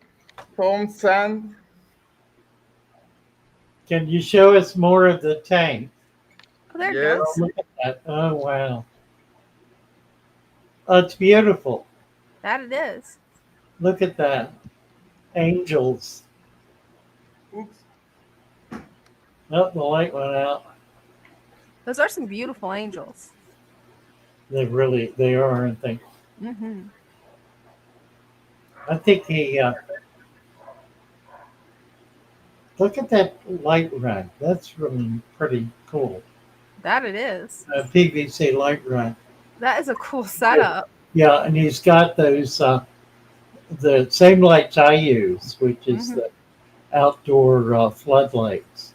from sand. Can you show us more of the tank? Oh, there it Yes. goes. Look at that. Oh wow. Oh, it's beautiful. That it is. Look at that. Angels. Oops. Oh, the light went out. Those are some beautiful angels. They are, aren't they? Mm-hmm. I think look at that light run. That's really pretty cool. That it is. PVC light run. That is a cool setup. Yeah, and he's got those the same lights I use, which is the outdoor floodlights.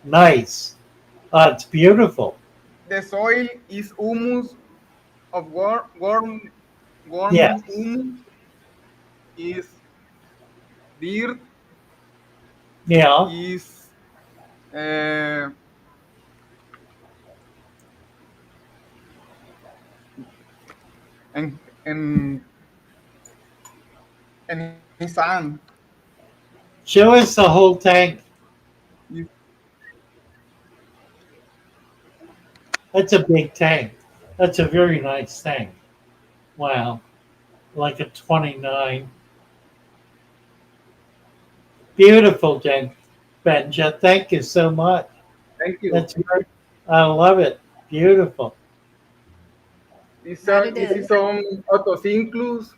Nice. It's beautiful. The soil is humus of warm Yes. humus is dirt Yeah. is uh, and and and sand. Show us the whole tank. Is- That's a big tank. That's a very nice tank. Wow. Like a 29. Beautiful, Benja. Thank you so much. Thank you. That's great. I love it. Beautiful. This That it this is. is some autosynclus,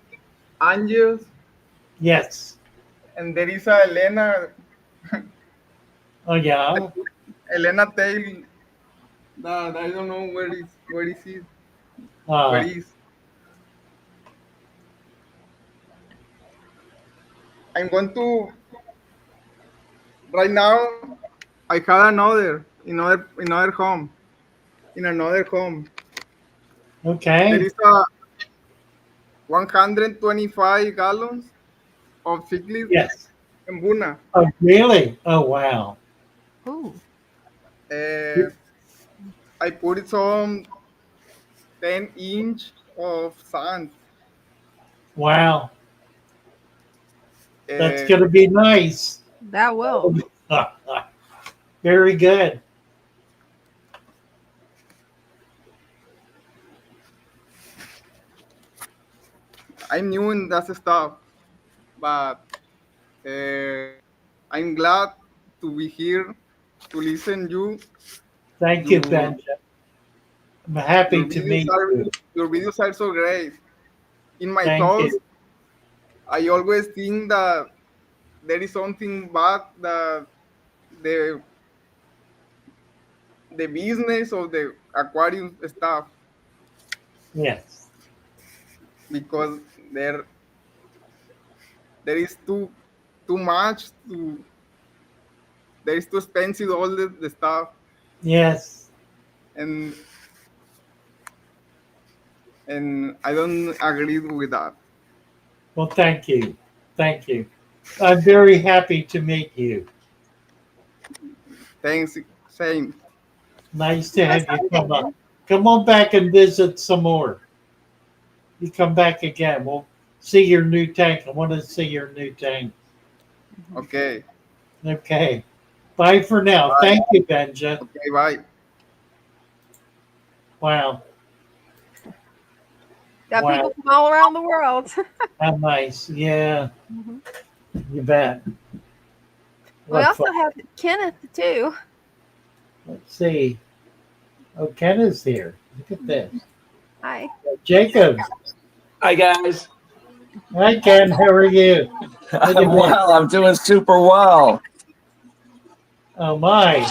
angels, Yes. and there is a Oh yeah. Elena tail that I don't know where is it where Uh, is. I'm going to right now. I had another home in another home. okay. There is a 125 gallons of cyclists Yes. in Buna. Oh really? Oh wow. Ooh. Uh, I put it some 10-inch of sand. Wow. That's Uh, gonna be nice. That will. Very good. I'm new in that stuff, but uh, I'm glad to be here to listen you. Thank you, Your, Benja. I'm happy your to videos meet are you. your videos are so great. In my Thank thoughts, you. I always think that there is something bad that the the business of the aquarium stuff Yes. because there is too much to there is too expensive all the stuff Yes. and I don't agree with that. Well, thank you. Thank you. I'm very happy to meet you. Thanks, same. Nice to Nice have you come hunting. up. Come on back and visit some more. You come back again. We'll see your new tank. I want to see your new tank. Okay, Okay. Bye for now. bye. Thank you, Benja. Okay, bye. Wow. Got Wow. people from all around the world. How nice. Yeah, Mhm. you bet. We What also fun. have Kenneth too. Let's see. Oh, Ken is here. Look at this. Hi. Jacob. Hi guys. Hi, Ken. How are you? I'm that. well. I'm doing super well. Oh, my.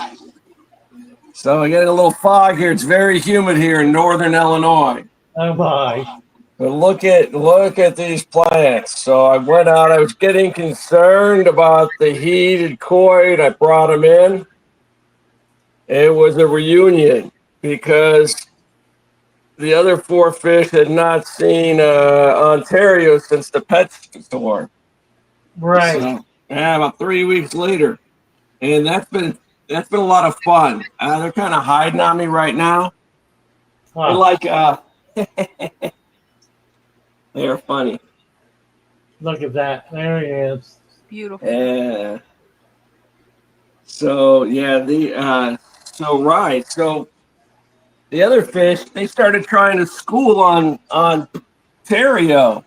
So I get a little fog here. It's very humid here in northern Illinois. Oh, my. But look at these plants. So I went out. I was getting concerned about the heated koi, and I brought them in. It was a reunion because the other four fish had not seen Ontario since the pet store. Right. So, yeah, about 3 weeks later, and that's been a lot of fun. They're kind of hiding on me right now. They're Huh. like they're funny. Look at that. There he is. Beautiful. Yeah. So yeah, so the other fish, they started trying to school on Ontario,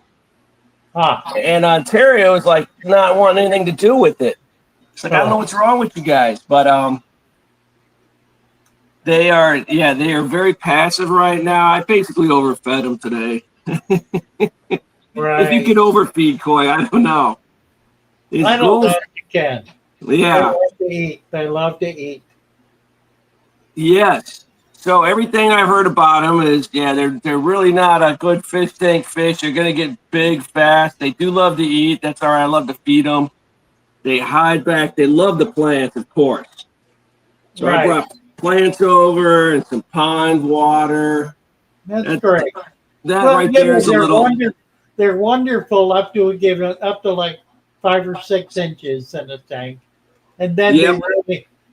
Huh. and Ontario is like not wanting anything to do with it. It's like I don't know what's wrong with you guys, but they are very passive right now. I basically overfed them today. Right. If you can overfeed koi, I don't know. These I don't know gulls, if you can. yeah. They love to eat. They love to eat. Yes. So everything I've heard about them is, they're really not a good fish tank fish. They're gonna get big fast. They do love to eat. That's all right. I love to feed them. They hide back. They love the plants, of course. So I Right. brought plants over and some pond water. That's great. That Well, right you there know, is a little. they're wonderful up to like 5 or 6 inches in a tank, and then Yep.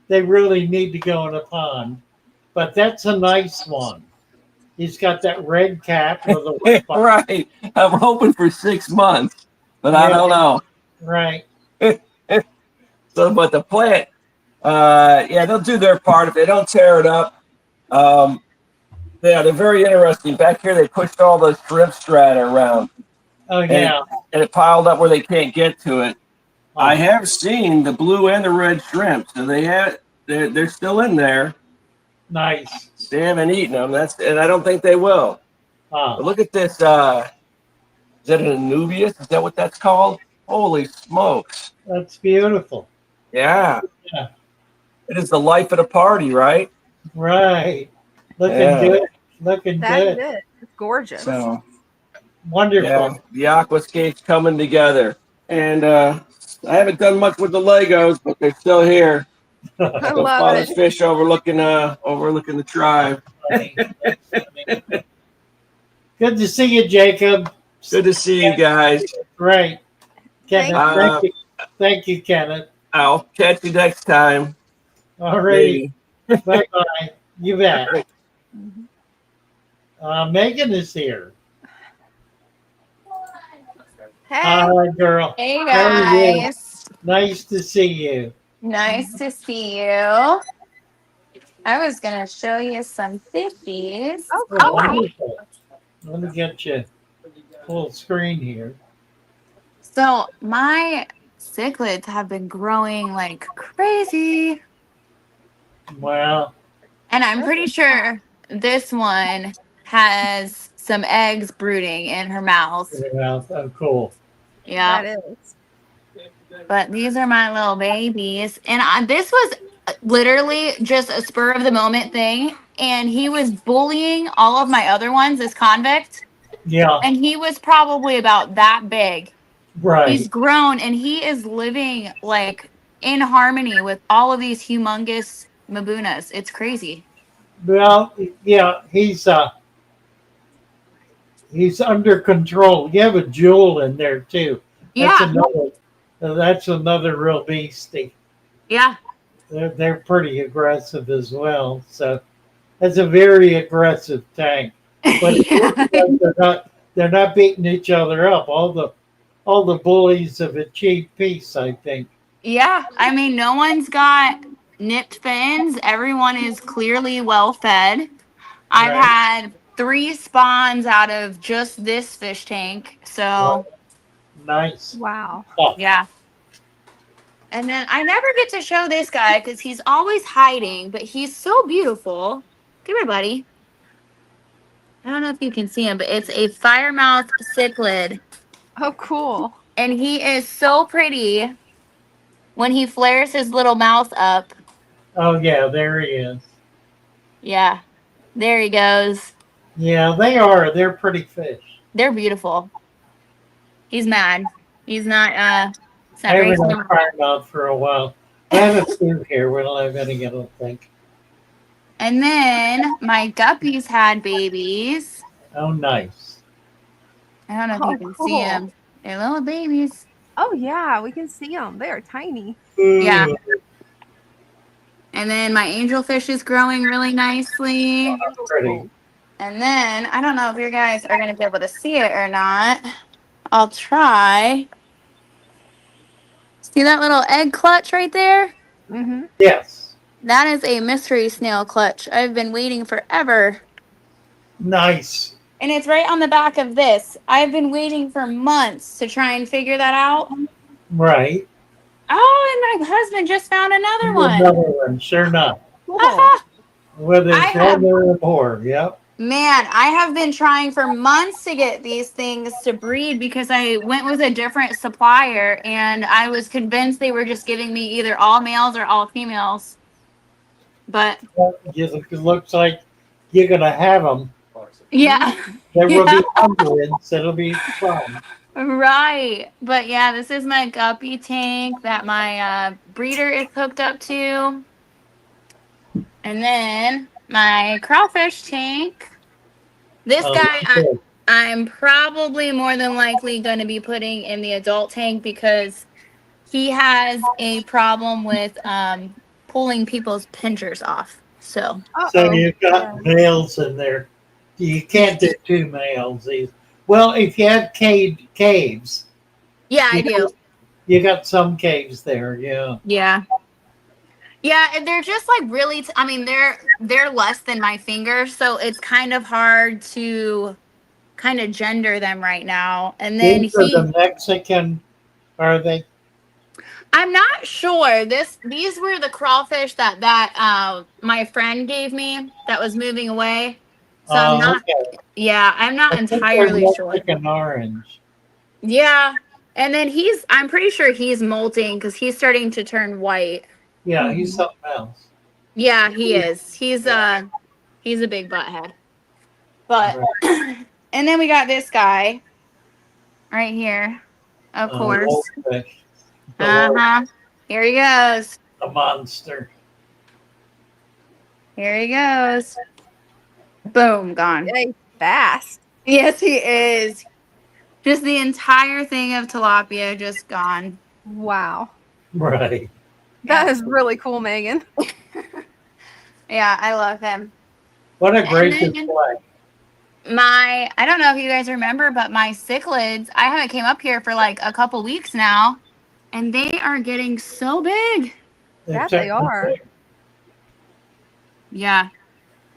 they really need to go in a pond. But that's a nice one. He's got that red cap with a white spot. Right. I'm hoping for 6 months, but I Yeah. don't know. Right. So, but the plant, they'll do their part if they don't tear it up. They're very interesting. Back here, they pushed all the shrimp strata around, Oh yeah. and it piled up where they can't get to it. Oh, I have seen the blue and the red shrimp, so they're still in there. nice. They haven't eaten them. And I don't think they will. But Oh, look at this. Is that an Anubius? Is that what that's called? Holy smokes! that's beautiful. Yeah. Yeah. It is the life of the party, right? Right. Looking Yeah. good. Looking That's good. it. It's gorgeous. So Wonderful. yeah, the aquascape's coming together, and I haven't done much with the Legos, but they're still here. I So love Father's it. fish overlooking the tribe. Good to see you, Jacob. Good to see you guys. Great. Kenneth, Thank thank you. Thank you, Kenneth. I'll catch you next time. All righty. Bye-bye. You bet. Megan is here. Hey. Hi, girl. Hey How are you? guys, Nice to see you. nice to see you. I was gonna show you some fishies. Oh, Oh, cool. wonderful. Let me get you full screen here. So my cichlids have been growing like crazy, Wow. and I'm pretty sure this one has some eggs brooding in her mouth. Well, oh, cool. Yeah, That is. but these are my little babies, and this was literally just a spur of the moment thing. And he was bullying all of my other ones as convict, Yeah, and he was probably about that big. right. He's grown and he is living like in harmony with all of these humongous mabunas. It's crazy. Well, yeah, he's under control. You have a jewel in there too. Yeah. That's another real beastie. Yeah. They're pretty aggressive as well. So that's a very aggressive tank. But Yeah. they're not beating each other up. All the bullies have achieved peace, I think. Yeah. I mean, no one's got nipped fins. Everyone is clearly well fed. I've Right. had 3 spawns out of just this fish tank. So, Nice. Wow. yeah. And then I never get to show this guy because he's always hiding, but he's so beautiful. Come here, buddy. I don't know if you can see him, but it's a firemouth cichlid. Oh, cool. And he is so pretty when he flares his little mouth up. Oh yeah, there he is. Yeah. There he goes. Yeah, they are. They're pretty fish. They're beautiful. He's mad. He's not I haven't racing. had fire mouth for a while. I have a few here. We don't have any, I don't think. And then my guppies had babies. Oh, nice. I don't know if Oh, you can see cool. them. They're little babies. Oh yeah, we can see them. They are tiny. Yeah. Ooh, And then my angelfish is growing really nicely. pretty. And then I don't know if you guys are going to be able to see it or not. I'll try. See that little egg clutch right there? Mm-hmm. Yes. That is a mystery snail clutch. I've been waiting forever. Nice. And it's right on the back of this. I've been waiting for months to try and figure that out. Right. Oh, and my husband just found another one. Another one. Sure enough. Cool. Whether I it's have- one or more. Yep. Man, I have been trying for months to get these things to breed because I went with a different supplier and I was convinced they were just giving me either all males or all females. But It looks like you're going to have them. yeah, There will Yeah. be hundreds. It'll be fun. right. But yeah, this is my guppy tank that my breeder is hooked up to. And then my crawfish tank. This guy, Good. I'm probably more than likely going to be putting in the adult tank because he has a problem with pulling people's pinchers off. So, So Uh-oh. you've got males in there. You can't do two males. Well, if you have caves, yeah, I you do. you got some caves there. Yeah. Yeah. Yeah, and they're just like really I mean, they're less than my finger, so it's kind of hard to kind of gender them right now. And then These are the Mexican, are they? I'm not sure. These were the crawfish that my friend gave me that was moving away. So I'm not. Okay. Yeah, I'm not I think they're entirely sure. Mexican orange. Yeah, and then I'm pretty sure he's molting because he's starting to turn white. Yeah, he's something else. Yeah, he is. He's a big butthead. But and then we got this guy right here, of course. Goldfish. Uh-huh. Here he goes. A monster. Here he goes. Boom, gone. Yay, fast. Yes, he is. Just the entire thing of tilapia just gone. Wow. Right. That is really cool, Megan. Yeah, I love him. What a great And then- display. I don't know if you guys remember, but my cichlids, I haven't came up here for like a couple weeks now, and they are getting so big. Yeah, they are. Yeah.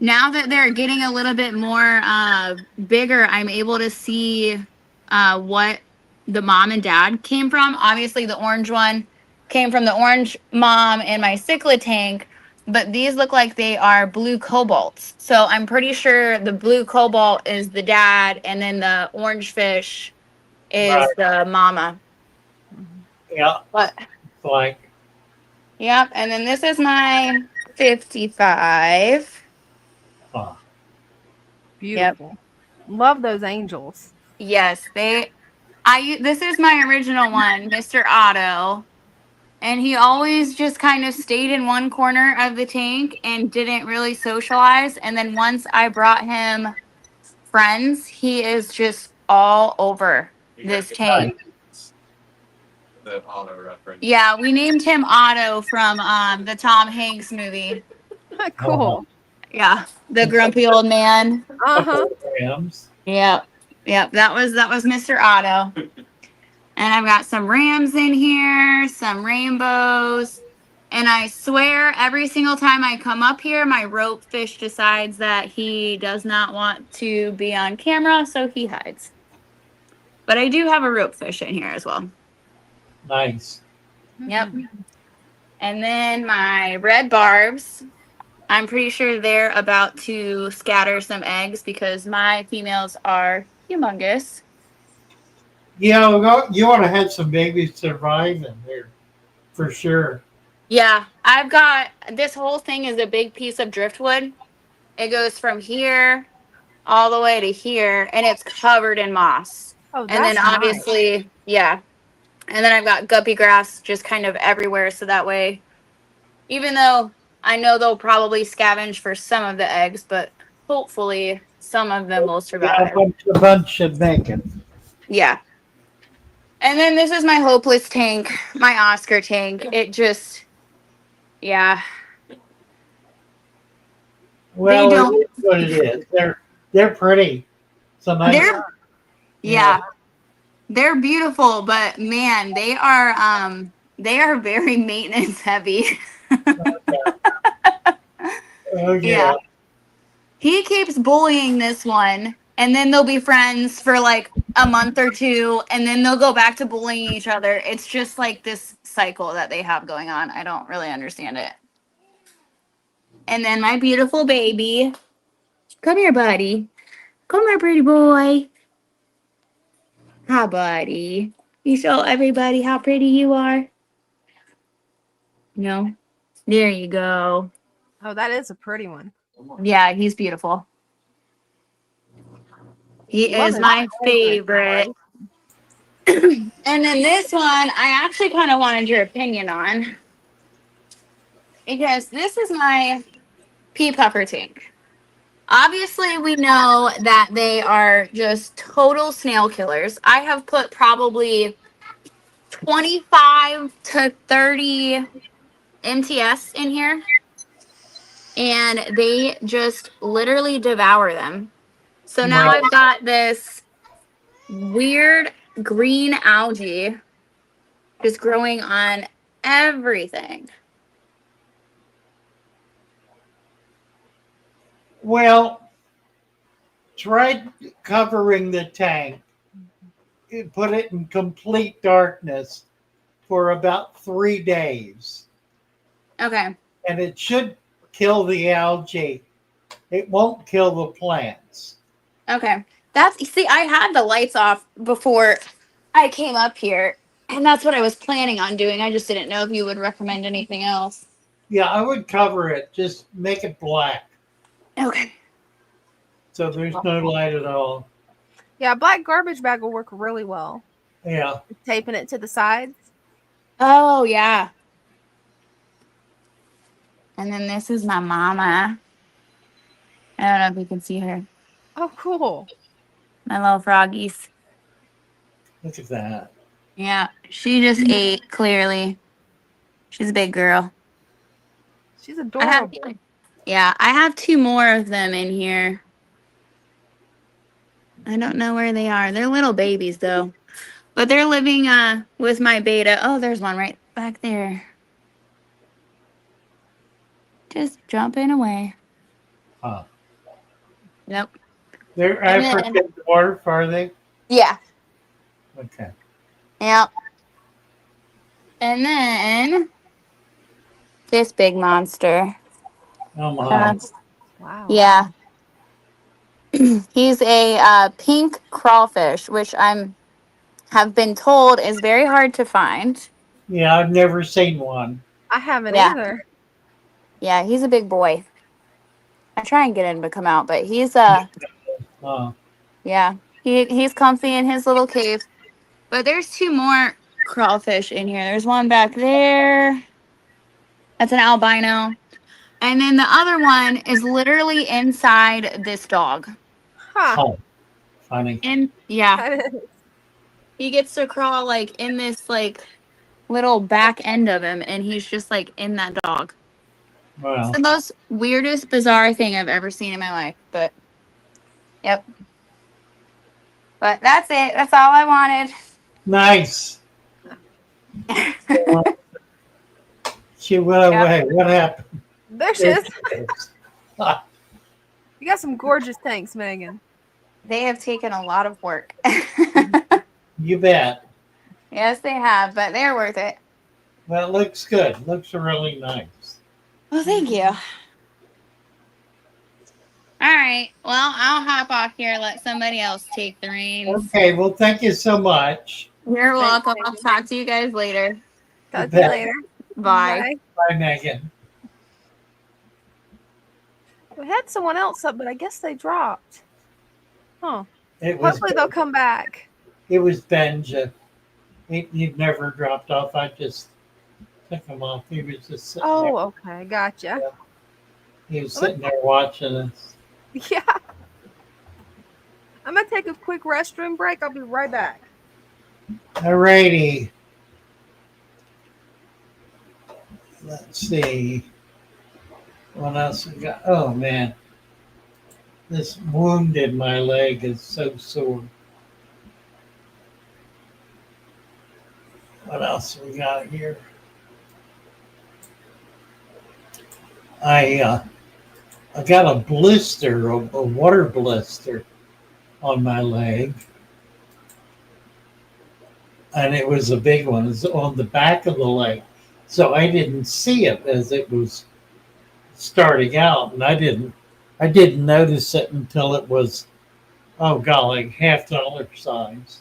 Now that they're getting a little bit more bigger, I'm able to see what the mom and dad came from. Obviously, the orange one came from the orange mom and my cichlid tank, but these look like they are blue cobalts. So I'm pretty sure the blue cobalt is the dad, and then the orange fish is Right. the mama. Yeah. But Like, yep, and then this is my 55. oh, Beautiful. Love those angels. Yes, this is my original one, Mr. Otto. And he always just kind of stayed in one corner of the tank and didn't really socialize. And then once I brought him friends, he is just all over this tank. That auto reference. Yeah, we named him Otto from the Tom Hanks movie. Cool. Yeah, the grumpy old man. Uh-huh. Rams. Yep. That was Mr. Otto. And I've got some rams in here, some rainbows. And I swear every single time I come up here, my rope fish decides that he does not want to be on camera, so he hides. But I do have a rope fish in here as well. Nice. Yep. And then my red barbs. I'm pretty sure they're about to scatter some eggs because my females are humongous. Yeah, you want to have some babies survive in there, for sure. Yeah, I've got this whole thing is a big piece of driftwood. It goes from here all the way to here, and it's covered in moss. Oh, And then that's nice. obviously, yeah. And then I've got guppy grass just kind of everywhere. So that way, even though I know they'll probably scavenge for some of the eggs, but hopefully some of them will Yeah, survive. a bunch of bacon. Yeah. And then this is my hopeless tank, my Oscar tank. It just, yeah, they Well, it don't, is what it is. They're pretty. Sometimes, they're, yeah. yeah, they're beautiful, but man, they are very maintenance heavy. Oh yeah. Yeah. He keeps bullying this one, and then they'll be friends for like a month or two, and then they'll go back to bullying each other. It's just like this cycle that they have going on. I don't really understand it. And then my beautiful baby. Come here, buddy. Come here, pretty boy. Hi, buddy. You show everybody how pretty you are? No? There you go. Oh, that is a pretty one. Yeah, he's beautiful. He Love is his my favorite. favorite. And then this one, I actually kind of wanted your opinion on because this is my pea puffer tank. Obviously, we know that they are just total snail killers. I have put probably 25 to 30 MTS in here, and they just literally devour them. So now Well, I've got this weird green algae just growing on everything. well, try covering the tank. Put it in complete darkness for about 3 days, Okay. and it should kill the algae. It won't kill the plants. Okay. See, I had the lights off before I came up here, and that's what I was planning on doing. I just didn't know if you would recommend anything else. Yeah, I would cover it. Just make it black Okay. so there's no light at all. Yeah, black garbage bag will work really well. Yeah. Taping it to the sides. Oh, yeah. And then this is my mama. I don't know if you can see her. Oh, cool. My little froggies. Look at that. Yeah. She just ate, clearly. She's a big girl. She's I adorable. have 2 more of them in here. I don't know where they are. They're little babies, though. But they're living with my beta. Oh, there's one right back there. Just jumping away. Huh. Nope. They're And then- African dwarf, are they? Yeah. Okay. Yep. And then this big monster. Oh my. Wow. Yeah. He's a pink crawfish, which have been told is very hard to find. Yeah, I've never seen one. I haven't Yeah. either. Yeah, he's a big boy. I try and get him to come out, but he's yeah, he's comfy in his little cave. But there's 2 more crawfish in here. There's one back there. That's an albino. And then the other one is literally inside this dog. Huh. Oh, funny. And yeah, That is. he gets to crawl like in this like little back end of him, and he's just like in that dog. Well, It's the most weirdest, bizarre thing I've ever seen in my life. But yep. But that's it. That's all I wanted. nice. She went away. What happened? There she is. You got some gorgeous tanks, Megan. They have taken a lot of work. You bet. Yes, they have, but they're worth it. Well, it looks good. Looks really nice. Well, thank you. All right. Well, I'll hop off here. Let somebody else take the reins. Okay. Well, thank you so much. You're welcome. I'll talk to you guys later. Talk to you later. Bye. Bye, Megan. We had someone else up, but I guess they dropped. Huh. It was Hopefully they'll come back. Benja. He'd never dropped off. I just took him off. He was just sitting there. Oh, okay. Gotcha. He was sitting there watching us. Yeah. I'm going to take a quick restroom break. I'll be right back. Alrighty. Let's see. What else we got? Oh man. This wound in my leg is so sore. What else we got here? I got a blister, a water blister on my leg. And it was a big one. It was on the back of the leg. So I didn't see it as it was starting out. And I didn't notice it until it was, oh golly, $half size.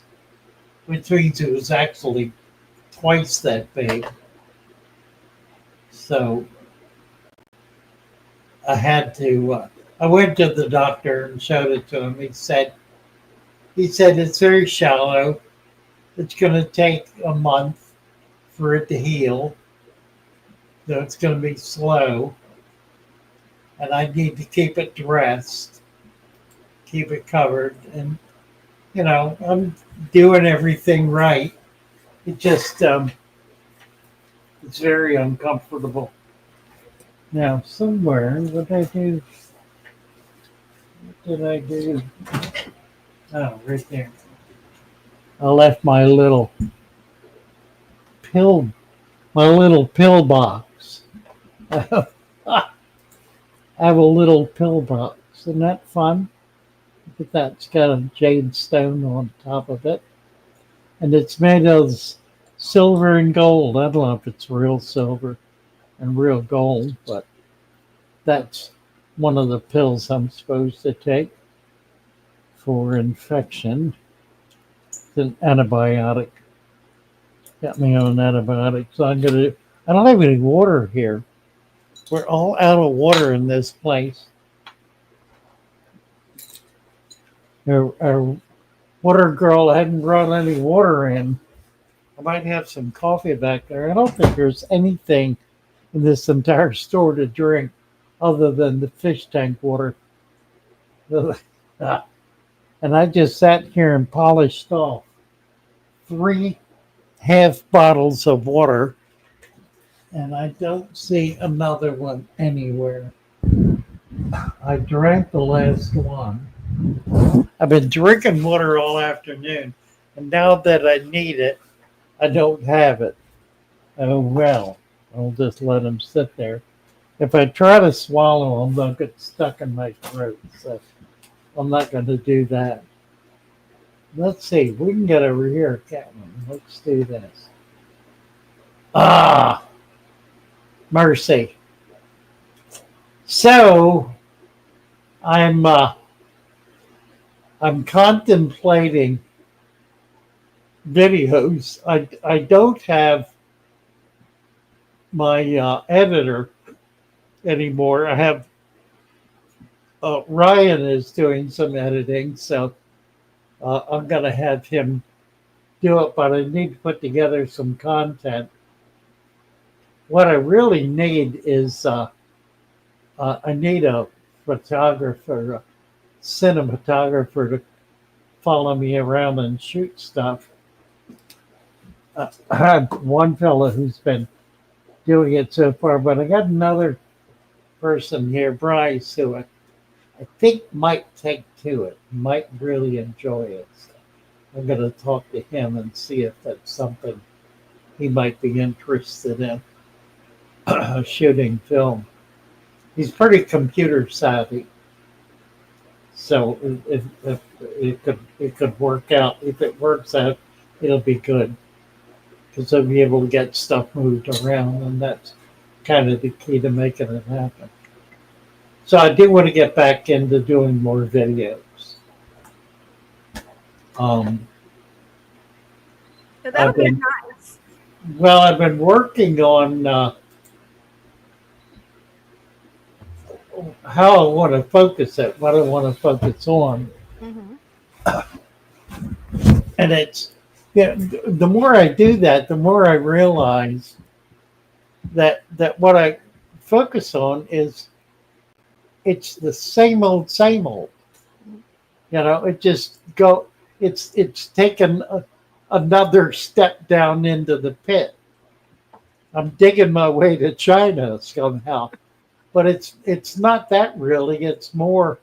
Which means it was actually twice that big. So I had to, I went to the doctor and showed it to him. He said it's very shallow. It's going to take a month for it to heal. So it's going to be slow. And I need to keep it dressed, keep it covered. And, you know, I'm doing everything right. It just, it's very uncomfortable. Now, somewhere, what did I do? What did I do? Oh, right there. I left my little pill box. I have a little pill box. Isn't that fun? Look at that. It's got a jade stone on top of it. And it's made of silver and gold. I don't know if it's real silver and real gold, but that's one of the pills I'm supposed to take for infection. It's an antibiotic. Got me on an antibiotic. So I don't have any water here. We're all out of water in this place. Our water girl hadn't brought any water in. I might have some coffee back there. I don't think there's anything in this entire store to drink other than the fish tank water. And I just sat here and polished off 3 half bottles of water, and I don't see another one anywhere. I drank the last one. I've been drinking water all afternoon, and now that I need it, I don't have it. Oh well, I'll just let them sit there. If I try to swallow them, they'll get stuck in my throat, so I'm not going to do that. Let's see, we can get over here, Catherine. Let's do this. Ah, mercy. So, I'm contemplating videos. I don't have my editor anymore. I have Ryan is doing some editing, so I'm going to have him do it, but I need to put together some content. What I really need is I need a photographer, a cinematographer to follow me around and shoot stuff. I have one fellow who's been doing it so far, but I got another person here, Bryce, who I think might take to it, might really enjoy it. So I'm going to talk to him and see if that's something he might be interested in, shooting film. He's pretty computer savvy, so if it could work out. If it works out, it'll be good because I'll be able to get stuff moved around, and that's kind of the key to making it happen. So I do want to get back into doing more videos. That'll be nice. Well, I've been working on how I want to focus it, what I want to focus on. Mm-hmm. And it's, yeah, the more I do that, the more I realize that what I focus on is it's the same old, same old. You know, it just go. It's taken another step down into the pit. I'm digging my way to China somehow, but it's not that really. It's more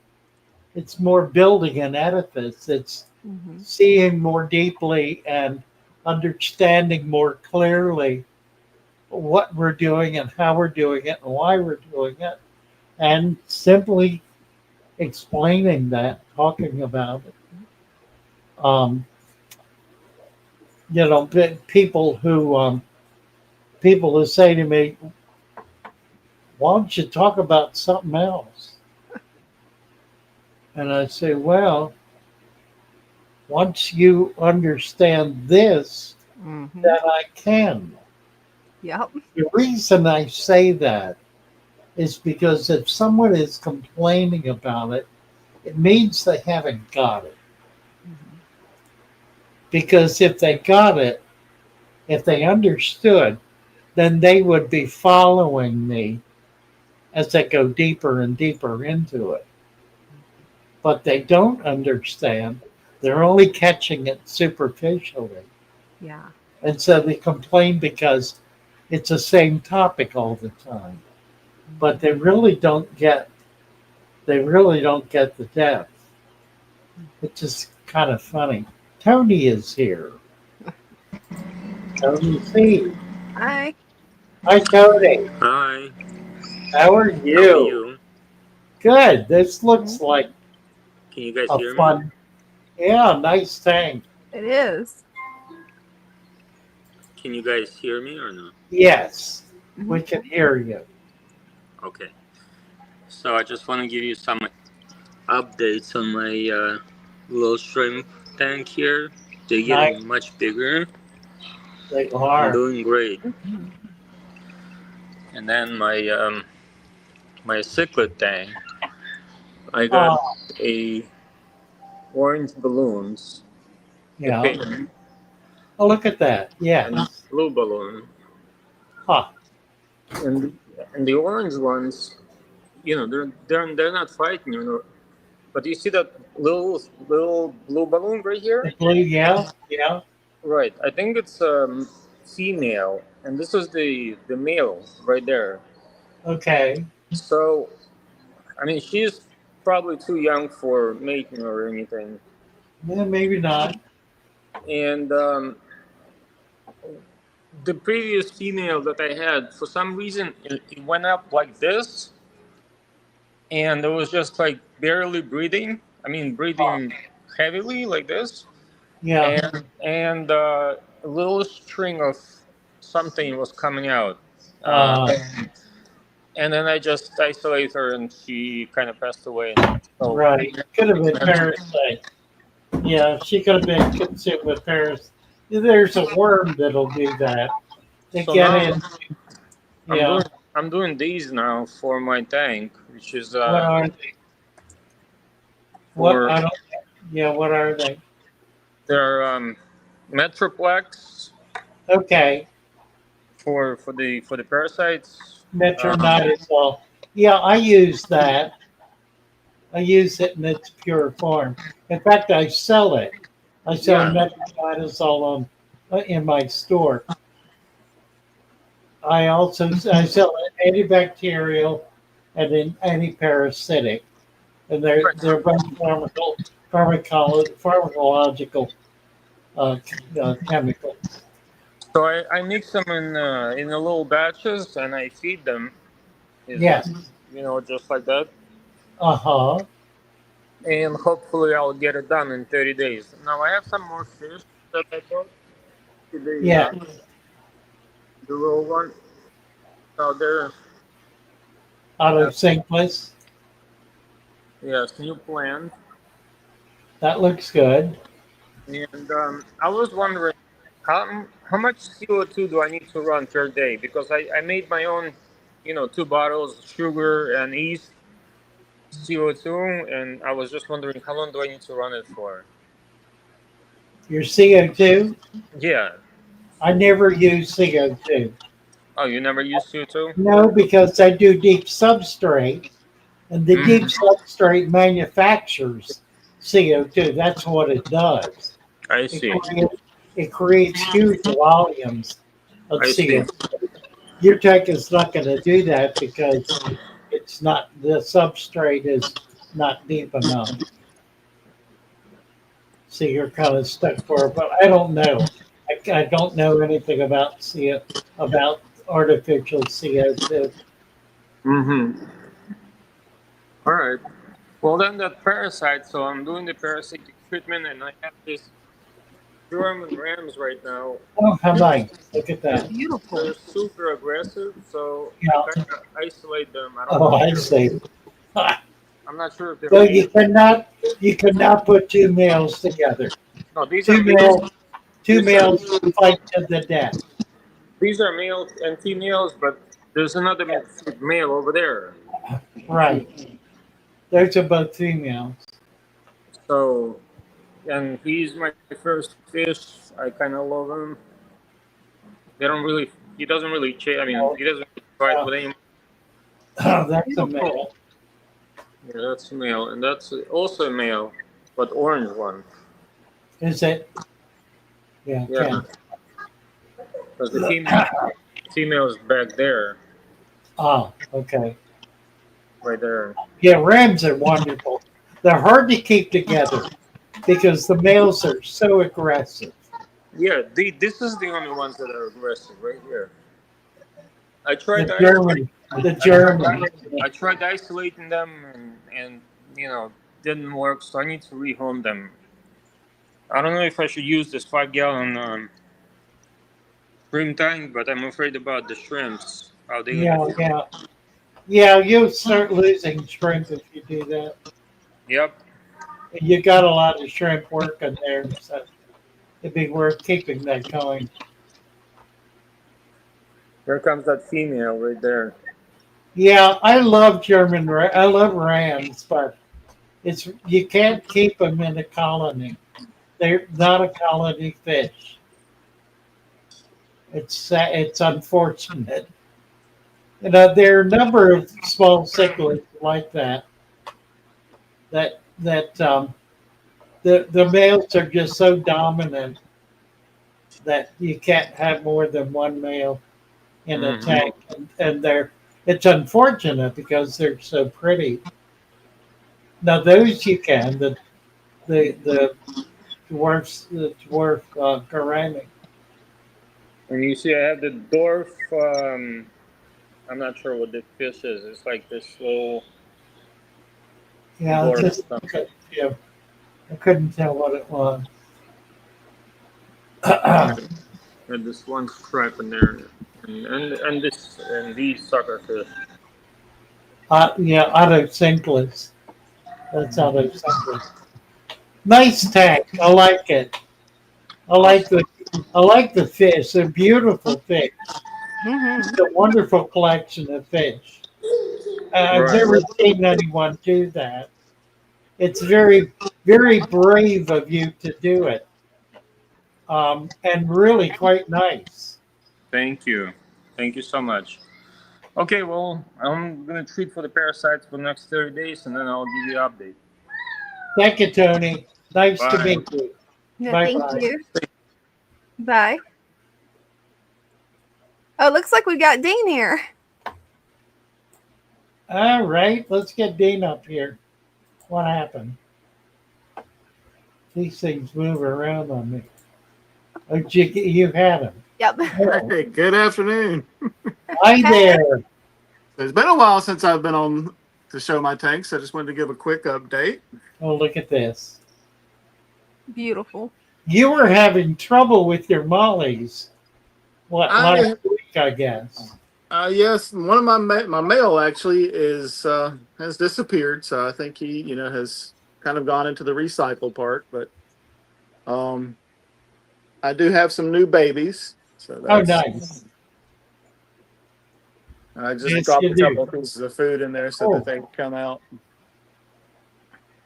building an edifice. It's Mm-hmm. seeing more deeply and understanding more clearly what we're doing and how we're doing it and why we're doing it, and simply explaining that, talking about it. Um, people who say to me, "Why don't you talk about something else?" And I say, "Well, once you understand this, Mm-hmm. then I can." Yep. The reason I say that is because if someone is complaining about it, it means they haven't got it. Mm-hmm. Because if they got it, if they understood, then they would be following me as I go deeper and deeper into it. But they don't understand. They're only catching it superficially. Yeah. And so they complain because it's the same topic all the time. But Mm-hmm. they really don't get the depth. It's just kind of funny. Tony is here. Tony C. Hi. Hi, Tony. Hi, How are how are you? you? Good. This Mm-hmm. looks like Can you guys a hear me? fun, yeah, nice tank. It is. Can you guys hear me or no? Yes, Mm-hmm. we can hear you. Okay. So I just want to give you some updates on my little shrimp tank here. They're Nice. getting much bigger They and are. doing great. Mm-hmm. And then my cichlid tank, I got Oh, a orange balloons to yeah. paint Oh, look at that. and Yes. blue balloon. Huh. And and the orange ones, they're not fighting. But you see that little blue balloon right The here? blue, yeah, yeah. Right. I think it's female, and this is the male right there. Okay. So I mean, she's probably too young for mating or anything. Yeah, maybe not. And the previous female that I had, for some reason, it went up like this, and it was just like barely breathing. I mean, Huh. breathing heavily like this, Yeah. and a little string of something was coming out. Uh, And then I just isolated her, and she kind of passed away. So right. Could have been parasite. Yeah, she could have been consumed with parasites. There's a worm that'll do that. They so get now in. I'm Yeah. doing I'm doing these now for my tank, which is What are they? What for I don't. Yeah. What are they? their Metroplex Okay. for the parasites. Metronidazole. Yeah, I use that. I use it in its pure form. In fact, I sell it. I sell Yeah. metronidazole in my store. I sell it antibacterial and an antiparasitic, and they're both pharmacological chemicals. So I mix them in a little batches and I feed them. Is Yes. just like that, Uh huh. and hopefully I'll get it done in 30 days. Now I have some more fish that I bought. Yeah. The little one out there. Out Uh, of St. Louis. yes, new plant. That looks good. And I was wondering how much CO2 do I need to run per day? Because I made my own, 2 bottles of sugar and yeast CO2, and I was just wondering how long do I need to run it for? Your CO2? Yeah. I never use CO2. Oh, you never used CO2? No, because I do deep substrate, and the deep Mm, substrate manufactures CO2. That's what it does. I It see. creates, it creates huge volumes of I see. CO2. Your tech is not going to do that because it's not, the substrate is not deep enough. So you're kind of stuck for it. But I don't know. I don't know anything about about artificial CO2. Mm-hmm. All right. Well, then that parasite. So I'm doing the parasitic treatment, and I have this German rams right now. Oh, how nice! Look at They're, that. Beautiful. they're super aggressive, so I Yeah. kind of isolate them. I don't Oh, know if I they're. see. I'm not sure if they're So male. you cannot put two males together. No, these are Two males. two These are males fight to the death. these are male and females, but there's another male over there. Right. Those are both females. So, and he's my first fish. I kind of love him. They don't really. He doesn't really. I mean, Oh, he doesn't really fight yeah. with anyone. Oh, that's a Beautiful. male. Yeah, that's a male, and that's also a male, but orange one. Is it? Yeah, Yeah, Ken. because the female is back there, Oh, okay. right there. Yeah, rams are wonderful. They're hard to keep together because the males are so aggressive. Yeah, this is the only ones that are aggressive right here. I The tried to isolate. German, the I tried. German. I tried isolating them, and didn't work. So I need to rehome them. I don't know if I should use this 5 gallon shrimp tank, but I'm afraid about the shrimps. How they gonna Yeah, feel? yeah. Yeah, you'll start losing shrimp if you do that. Yep. You got a lot of shrimp working there, so it'd be worth keeping that going. Here comes that female right there. Yeah, I love I love rams, but it's you can't keep them in a colony. They're not a colony fish. It's unfortunate. There are a number of small cichlids like that. The males are just so dominant that you can't have more than one male in a Hmm. tank, and it's unfortunate because they're so pretty. Now those you can the dwarf gourami. And you see, I have the dwarf. I'm not sure what this fish is. It's like this little Yeah, it's dwarf just something. yeah, I couldn't tell what it was. And this one stripe in there, and this and these sucker fish. Yeah, auto sinkless. That's auto sinkless. Nice tank. I like it. I like the I like the fish. They're beautiful fish. Hmm. It's a wonderful collection of fish. I've Right. never seen anyone do that. It's very, very brave of you to do it, and really quite nice. Thank you. Thank you so much. Okay, well, I'm gonna treat for the parasites for the next 30 days, and then I'll give you an update. Thank you, Tony. Nice to Bye. meet you. Yeah, Bye thank bye. you. Bye. Oh, looks like we got Dean here. All right, let's get Dean up here. What happened? These things move around on me. Oh, you had him. Yep. Oh, Hey, good afternoon. hi there. It's been a while since I've been on to show my tanks. I just wanted to give a quick update. Oh, look at this. Beautiful. You were having trouble with your mollies. What, last week, I guess. Yes, one of my male actually is has disappeared, so I think he has kind of gone into the recycle part. But I do have some new babies, so Oh, that's nice. I just Yes, dropped you a do. couple of pieces of food in there so Oh. that they can come out.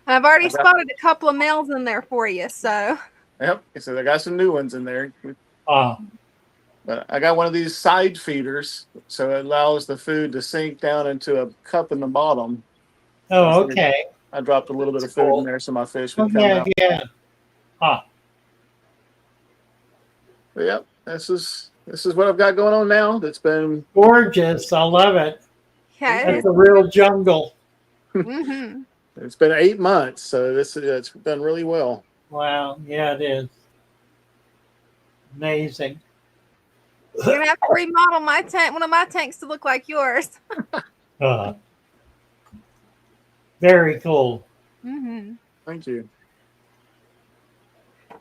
I've already I got- spotted a couple of males in there for you, so Yep. So I got some new ones in there. Ah, But I got one of these side feeders, so it allows the food to sink down into a cup in the bottom. So I oh, figured okay. I dropped a little bit of That's food in cool. there so my fish Oh, would come yeah, out. yeah. Ah, But yep, this is what I've got going on now. That's been gorgeous. I love it. Yeah, it That's is. a real jungle. Mm-hmm. it's been 8 months, so it's done really well. Wow. Yeah, it is. Amazing. You're gonna have to remodel my tank, one of my tanks, to look like yours. Uh, very cool. Mm-hmm. Thank you. All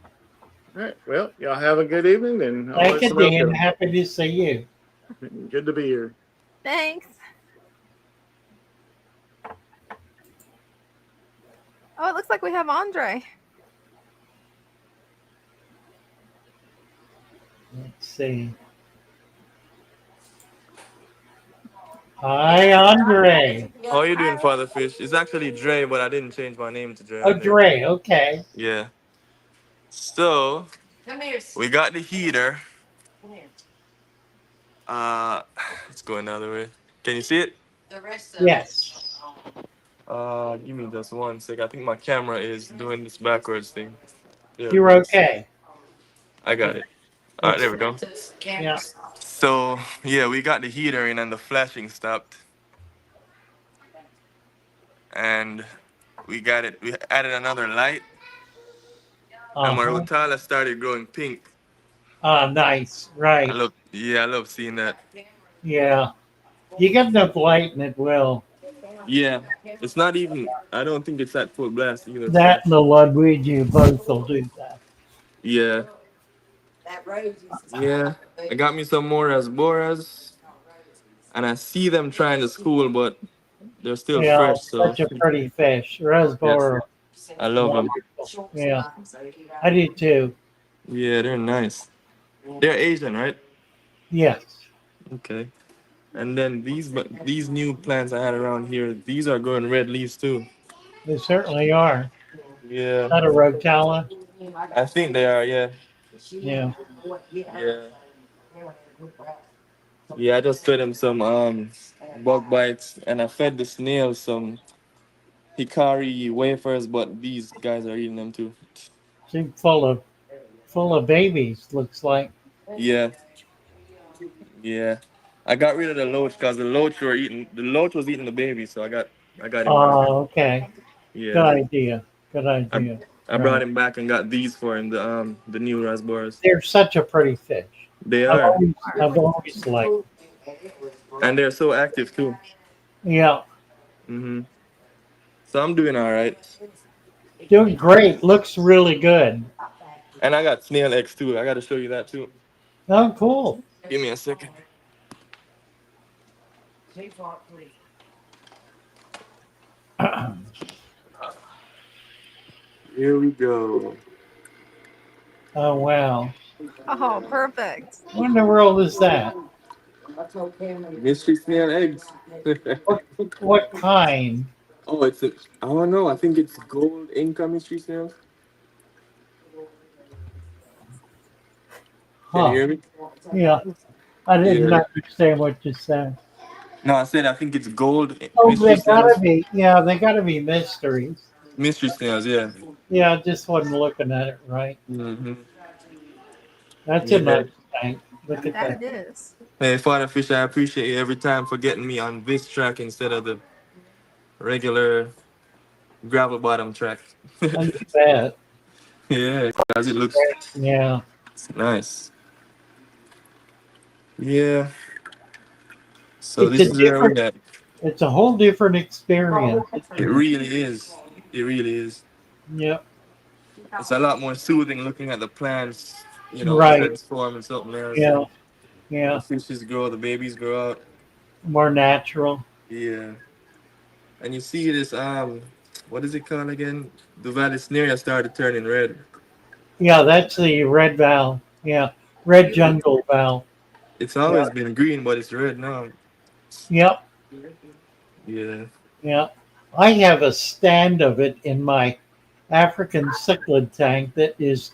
right. Well, y'all have a good evening, and I'll Thank let you, somebody else Dan. go. Happy to see you. Good to be here. Thanks. Oh, it looks like we have Andre. Let's see. Hi, Andre. How are you doing, Father Fish? It's actually Dre, but I didn't change my name to Dre. Oh, Dre. Okay. Yeah. So we got the heater. Uh, it's going the other way. Can you see it? Yes. Give me just one sec. I think my camera is doing this backwards thing. There it You're goes. okay. I got it. All right, It's, there we go. yeah. So yeah, we got the heater in and the flashing stopped, and we got it. We added another light, and my Uh-huh. rotala started growing pink. Ah, nice. Right. I love seeing that. Yeah. You get enough light and it will. Yeah, it's not even. I don't think it's at full blast either. So That and the Ludwig both will do that. yeah, yeah. I got me some more Asboras, and I see them trying to school, but they're still Yeah, fresh. So such a pretty fish. yes, Rasboro. I love them. Wonderful. Yeah. I do too. Yeah, they're nice. They're Asian, right? Yes. Okay. And then these new plants I had around here, these are growing red leaves too. They certainly are. Yeah, Not a rotala. I think they are. Yeah, Yeah. yeah, yeah. I just fed them some bug bites, and I fed the snails some hikari wafers, but these guys are eating them too. She's full of babies, looks like. Yeah, yeah. I got rid of the loach because the loach was eating the baby, so I got him back. Oh, okay. Good Yeah, idea. Good I idea. I brought Right. him back and got these for him, the new raspberries. They're such a pretty fish. They I've are, always, I've always liked. and they're so active too. Yeah. So I'm doing all right, Doing great. Looks really good. and I got snail eggs too. I got to show you that too. Oh, cool. Give me a second. Here we go. Oh, wow. Oh, perfect. What in the world is that? Mystery snail eggs. What kind? Oh, I don't know. I think it's gold Inca mystery snails. Can you Huh. hear me? Yeah. I didn't Yeah. understand what you said. No, I said I think it's gold Oh, mystery they snails. gotta be. Yeah, they gotta be mysteries. Mystery snails, yeah. Yeah, I just wasn't looking at it right. Mm-hmm. That's a Yeah. nice tank. Look at That that. it is. Hey, Father Fish, I appreciate you every time for getting me on this track instead of the regular gravel bottom track. I you bet. Yeah, because it looks Yeah. nice. Yeah. So It's this a is where different. we're at. It's a whole different experience. It really is. It really is. Yep. It's a lot more soothing looking at the plants, Right. transform into something else, Yeah. and the Yeah. fishes grow, the babies grow out. More natural. Yeah. And you see this what is it called again? The Vallisneria started turning red. Yeah, that's the red valve. Yeah. Red It- jungle valve. It's Yeah. always been green, but it's red now. Yep. Yeah. Yeah. I have a stand of it in my African cichlid tank that is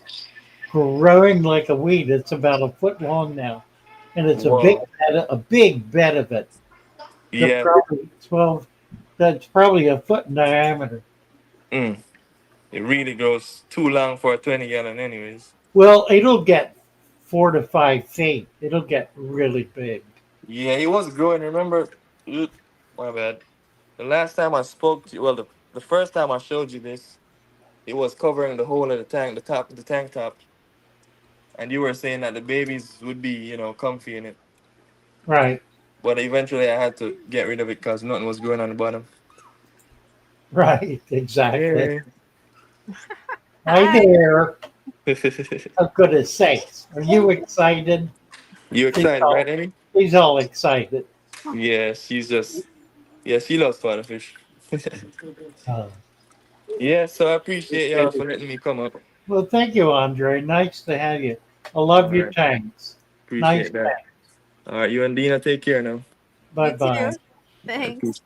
growing like a weed. It's about a foot long now, and it's Whoa. a big bed of it. They're Yeah. probably 12. That's probably a foot in diameter. Mm. It really grows too long for a 20-gallon, anyways. Well, it'll get 4 to 5 feet. It'll get really big. Yeah, it was growing. Remember, Oop, my bad. The last time I spoke to you, well, the first time I showed you this, it was covering the whole of the tank, the top of the tank top. And you were saying that the babies would be, comfy in it. Right, But eventually I had to get rid of it because nothing was growing on the bottom. right, exactly. Yeah. Hi Hi. there. For goodness sakes. Are you excited? You He's excited, right, all, Eddie? he's all excited. Yeah, she loves fish. Uh, Yeah, so I appreciate y'all for letting me come up. well, thank you, Andre. Nice to have you. I All love your right. tanks. Nice Appreciate that. tank. All right, you and Dina take care now. Bye You bye. too. All right, Thanks. peace.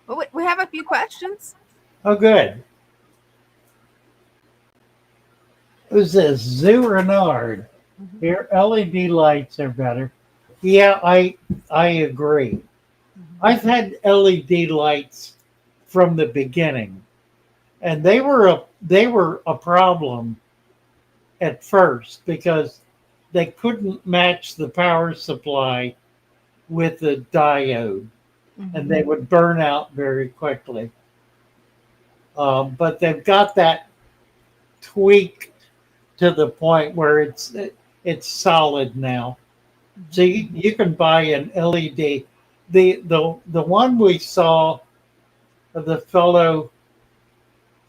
Well, we have a few questions. Oh, good. Who's this? Zoo Renard. Mhm. Your LED lights are better. Yeah, I agree. I've had LED lights from the beginning, and they were a problem at first because they couldn't match the power supply with the diode, and Mhm. they would burn out very quickly. But they've got that tweaked to the point where it's solid now. So you can buy an LED. The one we saw of the fellow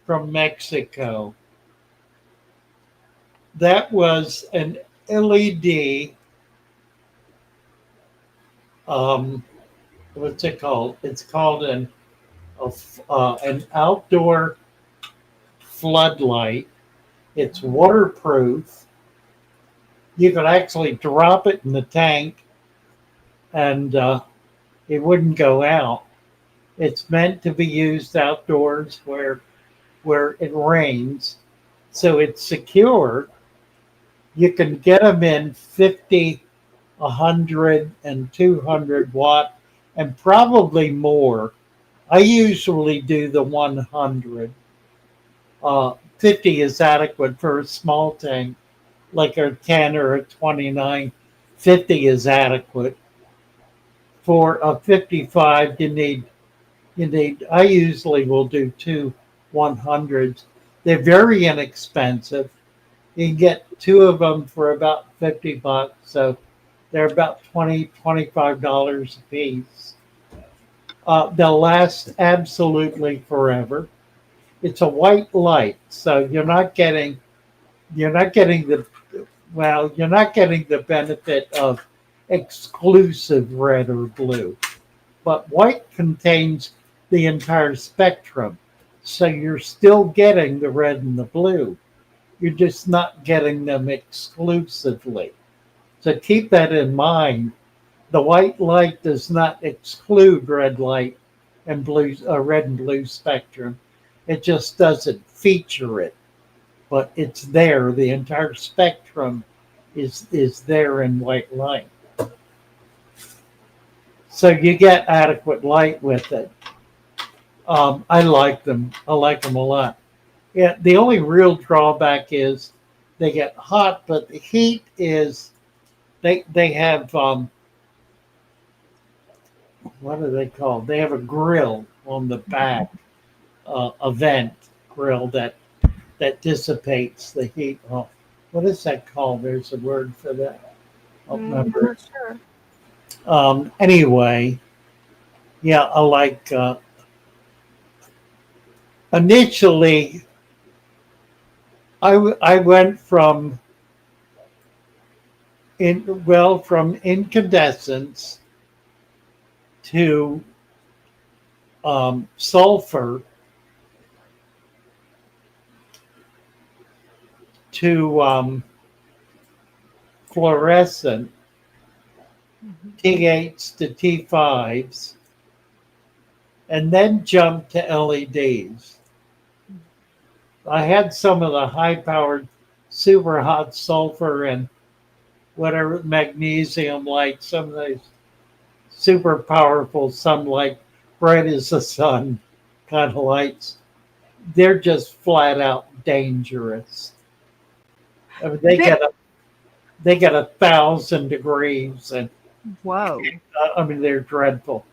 from Mexico, that was an LED. Um, what's it called? It's called an outdoor floodlight. It's waterproof. You could actually drop it in the tank, and it wouldn't go out. It's meant to be used outdoors where it rains, so it's secure. You can get them in 50, 100, and 200 watt, and probably more. I usually do the 100. 50 is adequate for a small tank, like a 10 or a 29. 50 is adequate. For a 55, I usually will do two 100s. They're very inexpensive. You can get two of them for about $50. So they're about $25 a piece. They'll last absolutely forever. It's a white light, so you're not getting the benefit of exclusive red or blue. But white contains the entire spectrum. So you're still getting the red and the blue. You're just not getting them exclusively. So keep that in mind. The white light does not exclude red light and red and blue spectrum. It just doesn't feature it, but it's there. The entire spectrum is there in white light. So you get adequate light with it. I like them. I like them a lot. Yeah, the only real drawback is they get hot, but the heat is they have what are they called? They have a grill on the back, a vent grill that dissipates the heat. Oh, what is that called? There's a word for that. I don't I'm remember. not sure. Anyway, yeah, I like. Initially, I went from incandescence to sulfur to fluorescent Mhm. T8s to T5s, and then jumped to LEDs. I had some of the high powered super hot sulfur and whatever magnesium light, some of those super powerful sunlight, bright as the sun kind of lights. They're just flat out dangerous. I mean, Bit. they get 1,000 degrees, and Whoa. I mean they're dreadful,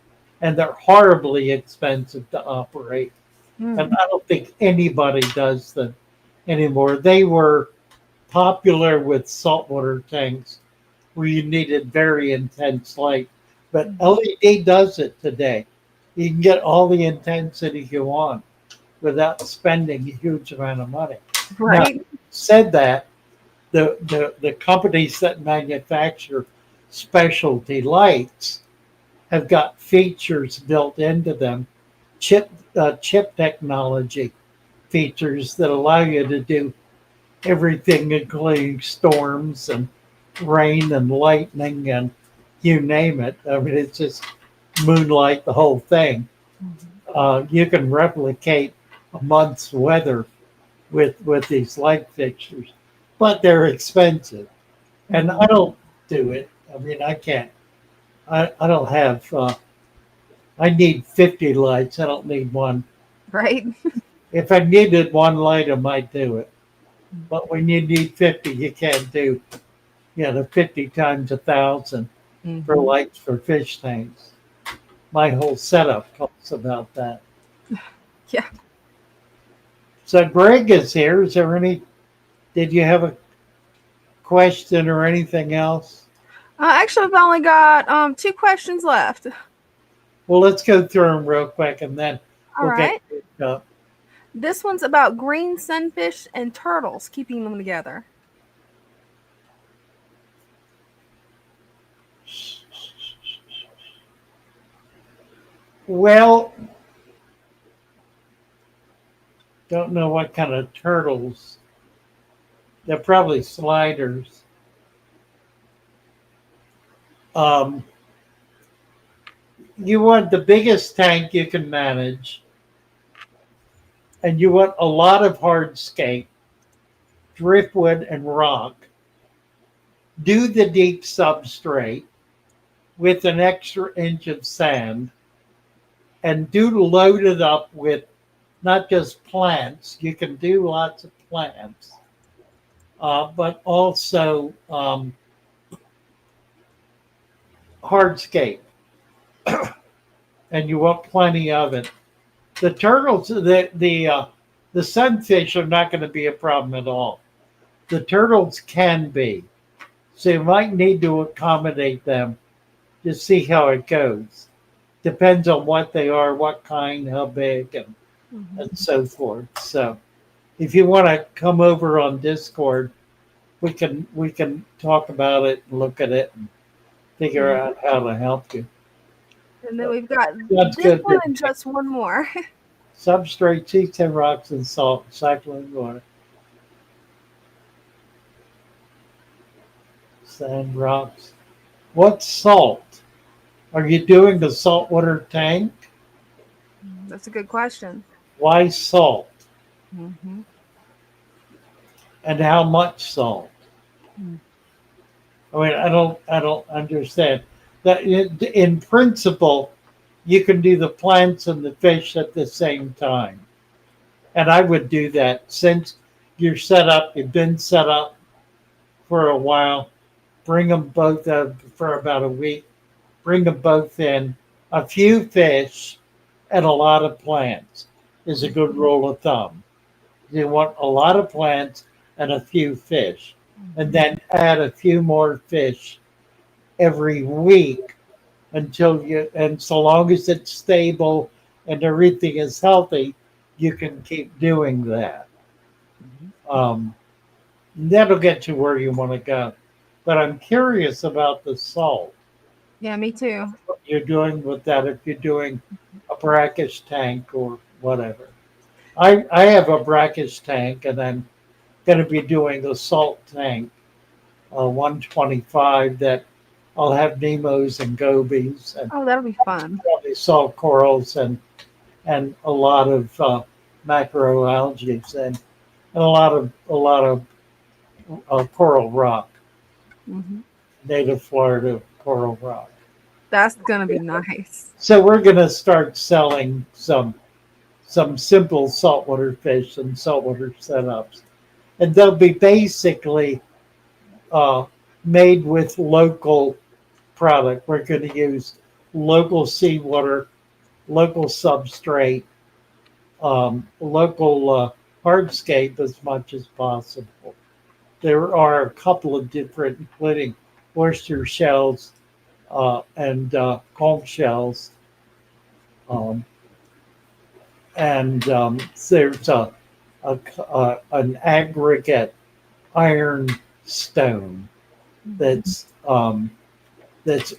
and they're horribly expensive to operate. Mm. And I don't think anybody does them anymore. They were popular with saltwater tanks where you needed very intense light, but LED does it today. You can get all the intensity you want without spending a huge amount of money. Now, Right. said that, the companies that manufacture specialty lights have got features built into them, chip technology features that allow you to do everything, including storms and rain and lightning and you name it. I mean, it's just moonlight, the whole thing. You can replicate a month's weather with these light fixtures, but they're expensive, and I don't do it. I mean, I can't. I don't have. I need 50 lights. I don't need one. Right. If I needed one light, I might do it. But when you need 50, you can't do, the 50 times 1,000 for lights for fish tanks. My whole setup costs about that. Yeah. So Greg is here. Is there did you have a question or anything else? Actually, I've only got 2 questions left. Well, let's go through them real quick and then All we'll right. get up. This one's about green sunfish and turtles, keeping them together. Well, don't know what kind of turtles. They're probably sliders. You want the biggest tank you can manage, and you want a lot of hardscape, driftwood, and rock. Do the deep substrate with an extra inch of sand, and do load it up with not just plants. You can do lots of plants, but also hardscape, and you want plenty of it. The turtles, the sunfish are not going to be a problem at all. The turtles can be, so you might need to accommodate them to see how it goes. Depends on what they are, what kind, how big, and so forth. So, if you want to come over on Discord, we can talk about it and look at it and figure out how to help you. And then we've got That's this good. one and just one more. Substrate, T10 rocks, and salt, cycling water. Sand rocks. What salt? Are you doing the saltwater tank? That's a good question. Why salt? Mm-hmm. And how much salt? I mean, I don't understand that. In principle, you can do the plants and the fish at the same time, and I would do that since you're set up. You've been set up for a while. Bring them both for about a week. Bring them both in. A few fish and a lot of plants is a good rule of thumb. You want a lot of plants and a few fish, and then add a few more fish every week and so long as it's stable and everything is healthy, you can keep doing that. That'll get you where you want to go. But I'm curious about the salt. Yeah, me too. What you're doing with that, if you're doing a brackish tank or whatever. I have a brackish tank, and I'm going to be doing a salt tank, 125, that I'll have Nemos and gobies and Oh, that'll be fun. probably salt corals and a lot of macroalgae. And and a lot of coral rock, Hmm. native Florida coral rock. That's gonna be nice. So we're going to start selling some simple saltwater fish and saltwater setups, and they'll be basically uh, made with local product. We're going to use local seawater, local substrate, local hardscape as much as possible. There are a couple of different, including oyster shells and conch shells. Um, and there's an aggregate iron stone that's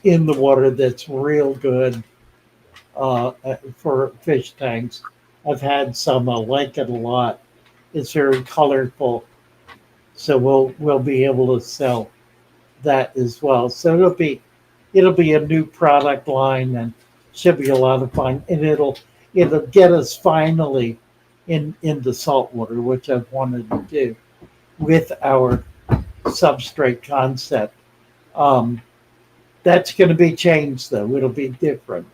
in the water that's real good for fish tanks. I've had some. I like it a lot. It's very colorful, so we'll be able to sell that as well. So it'll be a new product line and should be a lot of fun. And it'll get us finally into saltwater, which I've wanted to do with our substrate concept. Um, that's going to be changed though. It'll be different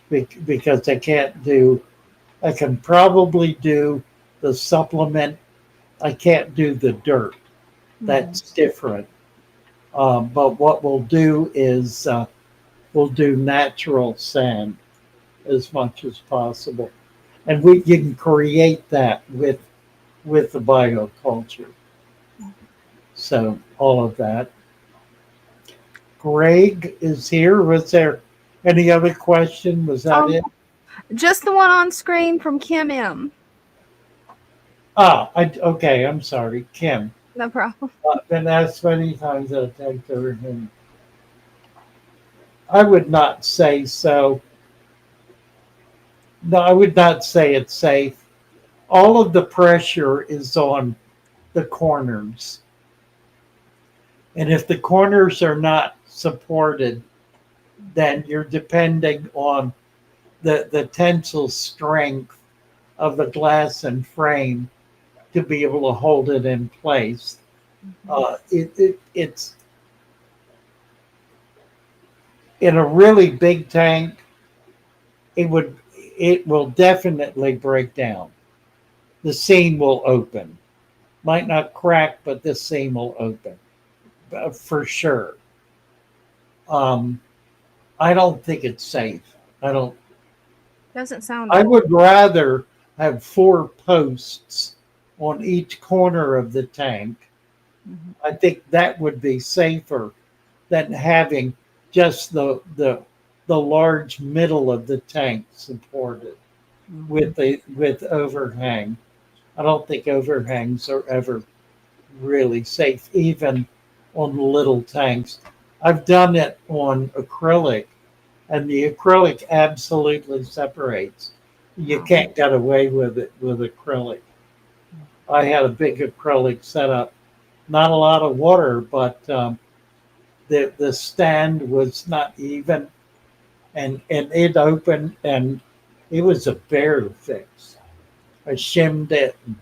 because I can probably do the supplement. I can't do the dirt. That's different. But what we'll do is we'll do natural sand as much as possible, and you can create that with the bioculture. So all of that. Greg is here. Was there any other question? Was that it? Just the one on screen from Kim M. Okay. I'm sorry, Kim. No problem. Been asked many times. I'll take her. I would not say so. No, I would not say it's safe. All of the pressure is on the corners. And if the corners are not supported, then you're depending on the tensile strength of the glass and frame to be able to hold it in place. It's in a really big tank. It will definitely break down. The seam will open. Might not crack, but the seam will open for sure. I don't think it's safe. I don't. Doesn't sound. I would rather have 4 posts on each corner of the tank. I think that would be safer than having just the large middle of the tank supported with overhang. I don't think overhangs are ever really safe, even on little tanks. I've done it on acrylic, and the acrylic absolutely separates. You can't get away with it with acrylic. I had a big acrylic setup, not a lot of water, but the stand was not even, and it opened, and it was a bear fix. I shimmed it and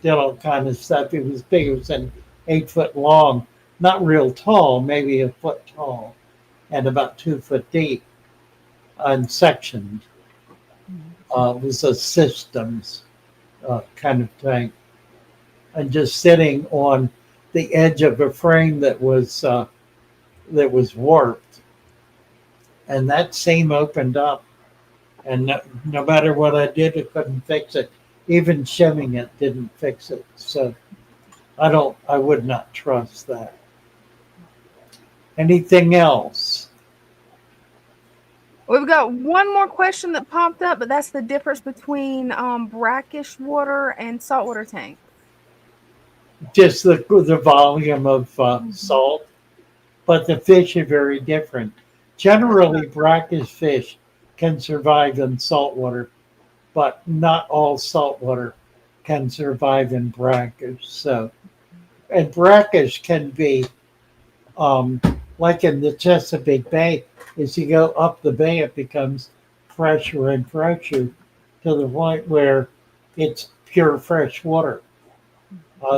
did all kind of stuff. It was big. It was an 8 foot long, not real tall, maybe a foot tall, and about 2 foot deep, and sectioned. It was a systems kind of tank, and just sitting on the edge of a frame that was warped, and that seam opened up, and no matter what I did, it couldn't fix it. Even shimming it didn't fix it. So I would not trust that. Anything else? We've got one more question that popped up, but that's the difference between brackish water and saltwater tank. Just the volume of salt, but the fish are very different. Generally, brackish fish can survive in saltwater, but not all saltwater can survive in brackish. So, and brackish can be like in the Chesapeake Bay. As you go up the bay, it becomes fresher and fresher to the point where it's pure fresh water.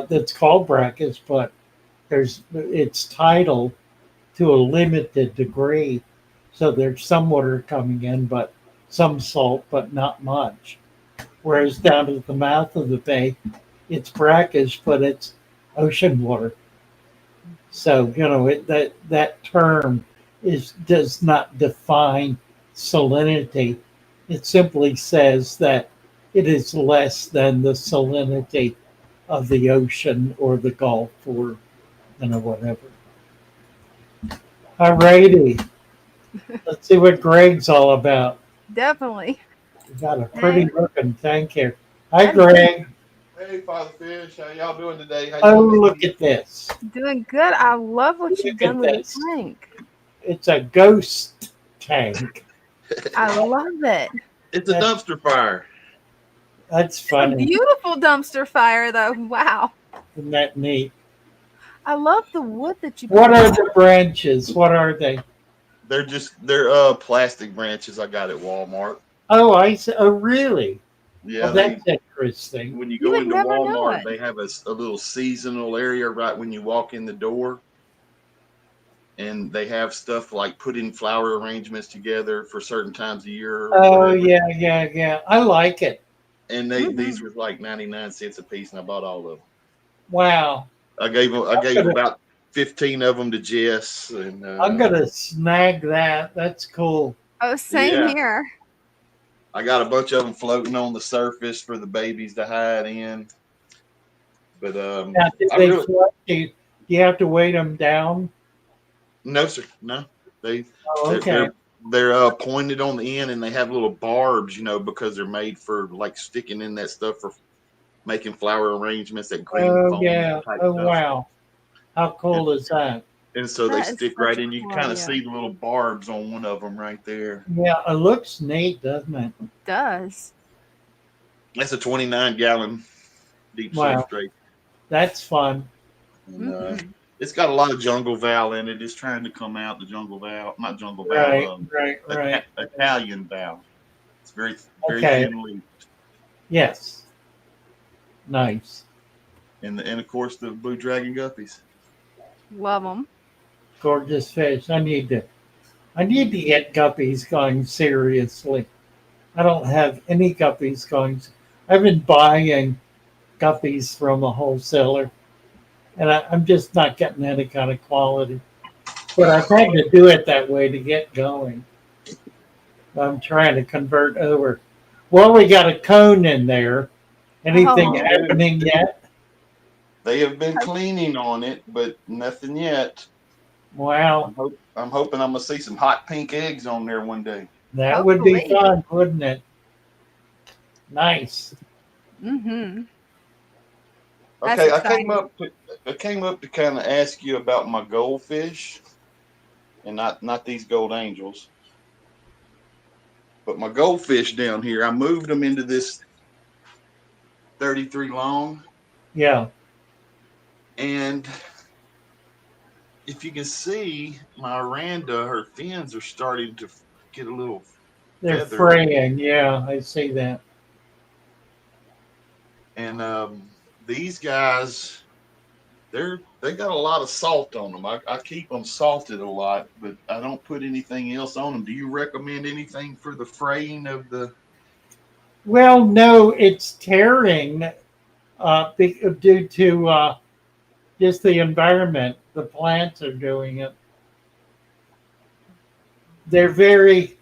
that's called brackish, but it's tidal to a limited degree. So there's some water coming in, but some salt, but not much. Whereas down at the mouth of the bay, it's brackish, but it's ocean water. So that term does not define salinity. It simply says that it is less than the salinity of the ocean or the Gulf or whatever. All righty. Let's see what Greg's all about. Definitely. We got a Hey, pretty looking tank here. Hi, that is Greg. Hey, Father Fish, how y'all doing today? How Oh, you look doing? at this. doing good. I love what you've Look at done with the this. tank. It's a ghost tank. I love it. It's a That, dumpster fire. that's It's a funny. beautiful dumpster fire, though. Wow. Isn't that neat? I love the wood that you What put are on. the branches? What are they? They're plastic branches I got at Walmart. Oh, I see. Oh, really? Oh, Yeah, that's interesting. when you You go would into never know Walmart, it. they have a little seasonal area right when you walk in the door, and they have stuff like putting flower arrangements together for certain times of year or Oh, whatever. yeah, yeah, yeah. I like it. And Hmm. these were like 99 cents a piece, and I bought all of them. Wow. I I'm gave gonna, about 15 of them to Jess, and I'm gonna snag that. That's cool. Oh, same yeah. here. I got a bunch of them floating on the surface for the babies to hide in. But Now, did I they really float? Do you have to weight them down? no sir, no. They Oh, they're okay. they're, they're pointed on the end, and they have little barbs, because they're made for like sticking in that stuff for making flower arrangements, that green Oh, foam yeah. type Oh, stuff. wow. How And cool is that? so they That is stick such right a in. You cool kind of idea. see the little barbs on one of them right there. Yeah, it looks neat, doesn't it? It does. That's a 29-gallon deep Wow, substrate. that's fun. And Hmm. it's got a lot of jungle val in it. It's trying to come out, the jungle val, not jungle val, Right, right, right. Italian val. It's very, very Okay. thin leaf. Yes. Nice. And of course the blue dragon guppies. Love them. Gorgeous fish. I need to get guppies going seriously. I don't have any guppies going. I've been buying guppies from a wholesaler, and I'm just not getting any kind of quality. But I've had to do it that way to get going. I'm trying to convert over. Well, we got a cone in there. Anything Oh, happening yet? They have been cleaning on it, but nothing yet. Wow, I'm hoping I'm gonna see some hot pink eggs on there one day. that would be hopefully. fun, wouldn't it? Nice. Hmm. That's Okay, exciting. I came up to kind of ask you about my goldfish, and not these gold angels, but my goldfish down here. I moved them into this 33 long, Yeah, and if you can see, my Aranda, her fins are starting to get a little they're feathered, fraying. Yeah, I see that. and these guys, they got a lot of salt on them. I keep them salted a lot, but I don't put anything else on them. Do you recommend anything for the fraying of the? Well, no, it's tearing due to just the environment. The plants are doing it. They're very,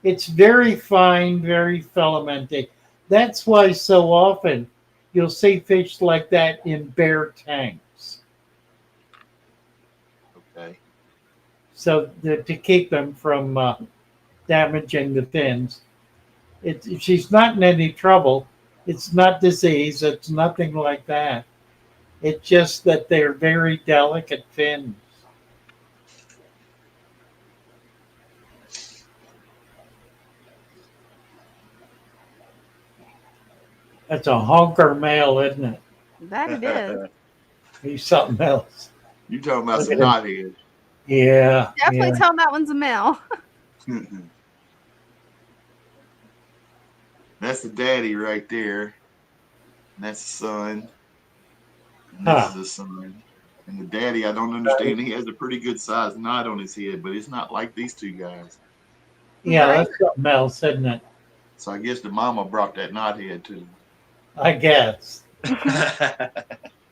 it's very fine, very filamenty. That's why so often you'll see fish like that in bare tanks. Okay. So to keep them from damaging the fins. She's not in any trouble. It's not disease. It's nothing like that. It's just that they're very delicate fins. That's a honker male, isn't it? That it is. He's something else. You talking about Look some at him. hotheads? Yeah, Definitely yeah. tell that one's a male. That's the daddy right there. And that's the son. And this Huh. is his son. And the daddy, I don't understand. He has a pretty good sized knot on his head, but it's not like these two guys. Yeah, Right? that's something else, isn't it? So I guess the mama brought that knot head to I guess. him.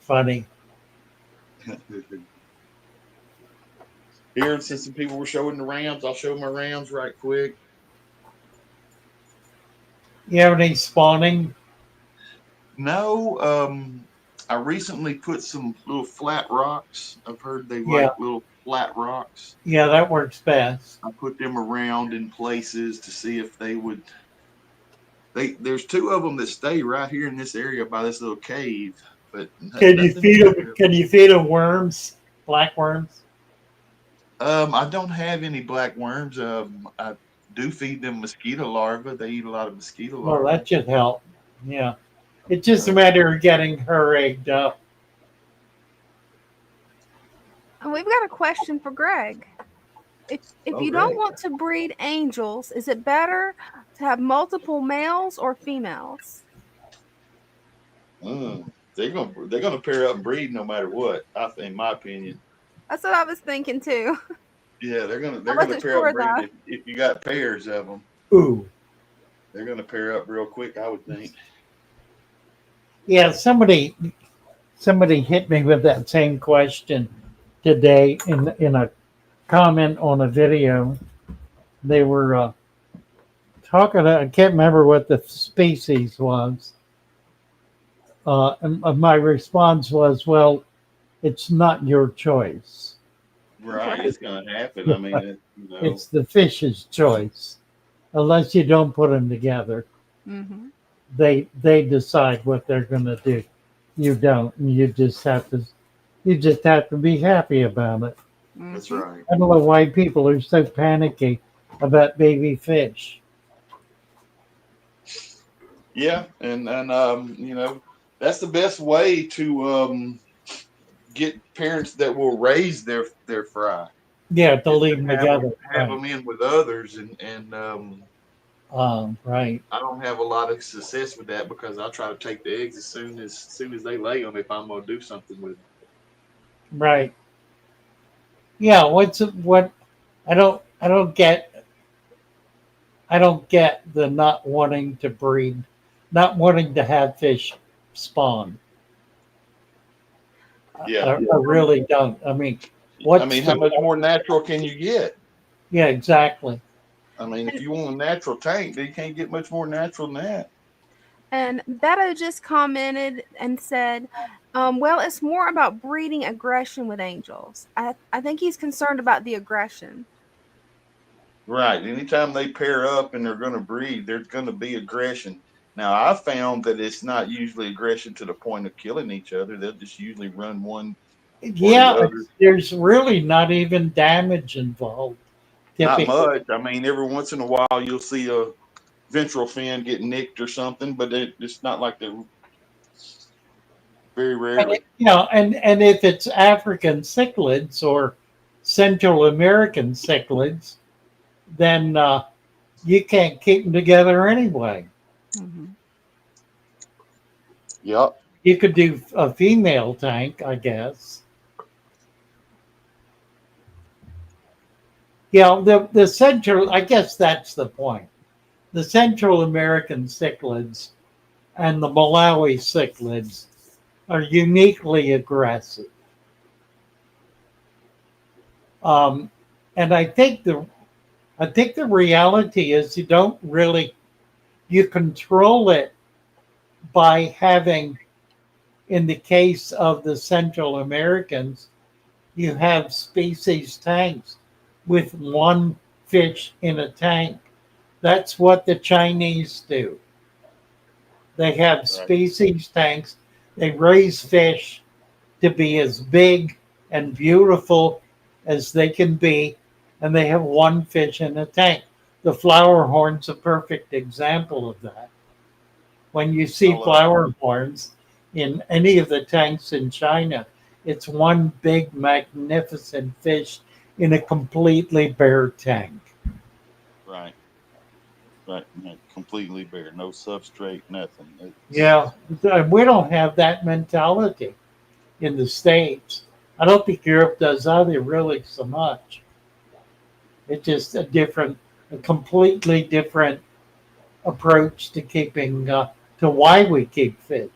Funny. Here, since some people were showing the Rams, I'll show my Rams right quick. You have any spawning? No, I recently put some little flat rocks. I've heard they Yeah. like little flat rocks. Yeah, that works best. I put them around in places to see if they would. There's two of them that stay right here in this area by this little cave. But Can you nothing feed them? bigger. Can you feed them worms? Black worms? I don't have any black worms. I do feed them mosquito larvae. They eat a lot of mosquito Well, larvae. that should help. Yeah. It's just a matter of getting her egged up. And we've got a question for Greg. If Oh, you don't Greg. want to breed angels, is it better to have multiple males or females? They're gonna pair up and breed no matter what. In my opinion. That's what I was thinking too. Yeah, they're I gonna wasn't pair up sure and breed though. if you got pairs of them. Ooh. They're gonna pair up real quick, I would think. Yeah, somebody hit me with that same question today in a comment on a video. They were talking. I can't remember what the species was. And my response was, "Well, it's not your choice. Right, it's gonna happen. I mean, It's the fish's choice. Unless you don't put them together, Mm-hmm. they decide what they're going to do. You don't, and you just have to be happy about it. That's right. I don't know why people are so panicky about baby fish. Yeah, and that's the best way to get parents that will raise their fry. Yeah, to Is leave them have together. have Right. them in with others, and Right. I don't have a lot of success with that because I try to take the eggs as soon as they lay them if I'm gonna do something with them. Right. Yeah. What? I don't get the not wanting to breed, not wanting to have fish spawn. Yeah. I really don't. I mean, how much more natural can you get? Yeah, exactly. I mean, if you want a natural tank, then you can't get much more natural than that. And Beto just commented and said, well, it's more about breeding aggression with angels. I think he's concerned about the aggression. Right. Anytime they pair up and they're going to breed, there's going to be aggression. Now, I found that it's not usually aggression to the point of killing each other. They'll just usually run one or the Yeah, other. there's really not even damage involved. Not Typically. much. I mean, every once in a while you'll see a ventral fin get nicked or something, but it's not like they're very rarely. And if it's African cichlids or Central American cichlids, then you can't keep them together anyway. Mm-hmm. Yep. You could do a female tank, I guess. Yeah, the Central, I guess that's the point. The Central American cichlids and the Malawi cichlids are uniquely aggressive. And I think the reality is you control it by having, in the case of the Central Americans, you have species tanks with one fish in a tank. That's what the Chinese do. They have species tanks. They raise fish to be as big and beautiful as they can be, and they have one fish in a tank. The flower horn's a perfect example of that. When you see flower horns in any of the tanks in China, it's one big magnificent fish in a completely bare tank. Right. Completely bare. No substrate, nothing. Yeah, we don't have that mentality in the States. I don't think Europe does either really so much. It's just a completely different approach to keeping, to why we keep fish.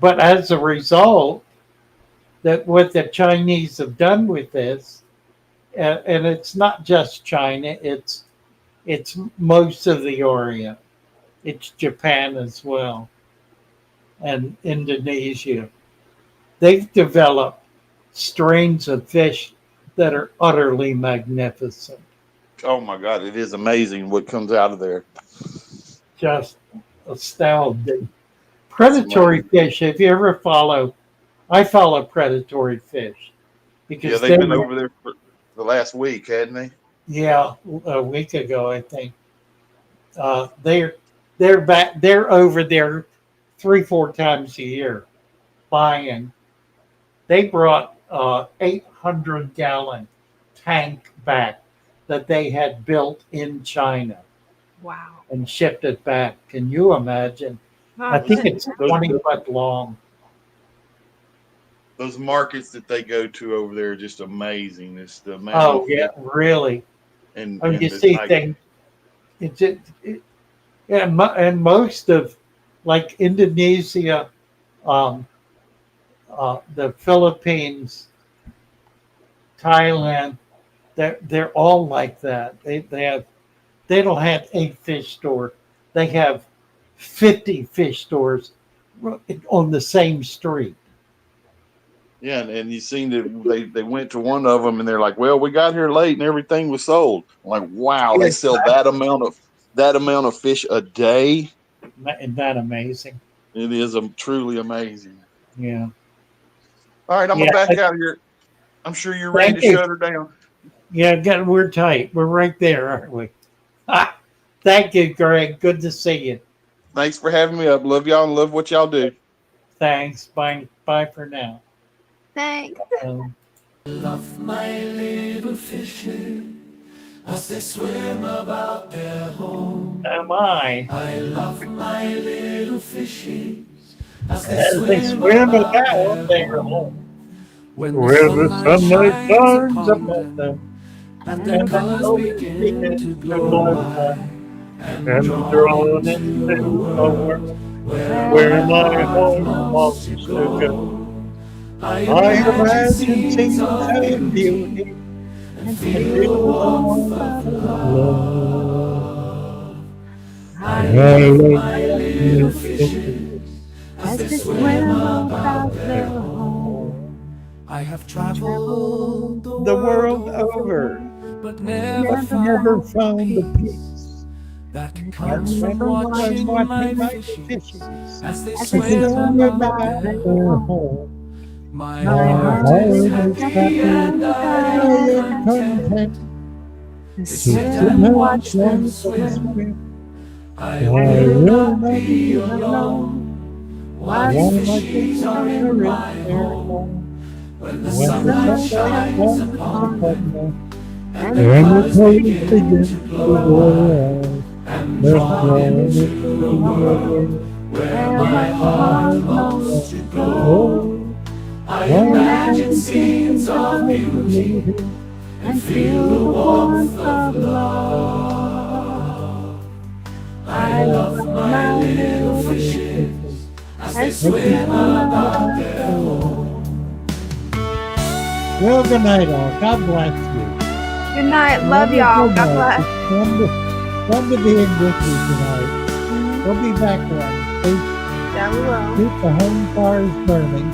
But as a result, that what the Chinese have done with this, and it's not just China, it's most of the Orient. It's Japan as well, and Indonesia. They've developed strains of fish that are utterly magnificent. Oh my God, it is amazing what comes out of there. Just astounding. Predatory fish, if you ever I follow predatory fish because Yeah, they've been over there for the last week, hadn't they? Yeah, a week ago, I think. They're back. They're over there 3-4 times a year buying. They brought 800-gallon tank back that they had built in China. Wow. And shipped it back. Can you imagine? I think it's 20 foot long. Those markets that they go to over there are just amazing. It's the amount. Oh yeah, really. And you see things. And most of, like Indonesia, the Philippines, Thailand, they're all like that. They don't have a fish store. They have 50 fish stores on the same street. Yeah, and you seen that they went to one of them and they're like, "Well, we got here late and everything was sold." I'm like, wow, they sell that amount of fish a day. Isn't that amazing? It is truly amazing. Yeah. All right, I'm gonna back out of here. I'm sure you're ready to shut her down. Yeah, we're tight. We're right there, aren't we? Thank you, Greg. Good to see you. Thanks for having me up. Love y'all and love what y'all do. Thanks. Bye for now. Thanks. Love my little fishes as they swim about their home. Am I? I love my little fishes as they swim about their home. When the sunlight shines upon them, and their colors begin to glow by, and drawn into a world where my heart wants to go. I imagine scenes of beauty and feel the warmth of love. I love my little fishes as they swim about their home. I have traveled the world over, but never found the peace that comes from watching my fishes as they swim about their home. My heart is happy and I am content to sit and watch them swim. I will not be alone while the fishes are in my home. When the sun shines upon them and the colors begin to glow, and drawn into the world where my heart longs to go. I imagine scenes of beauty and feel the warmth of love. I love my little fishes as they swim about their home. Well, good night, all. God bless you. Good night. Love y'all. God bless. Fun to be in with you tonight. We'll be back Wednesday. Yeah, we will. Keep the home fires burning.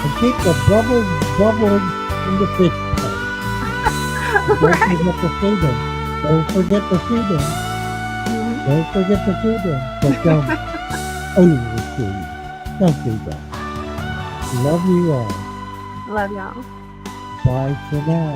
And keep the bubbles bubbling in the fish tank. Don't forget the feeding. Don't forget the feeding. Don't forget the feeding. But don't overfeed. Don't do that. Love you all. Love y'all. Bye for now.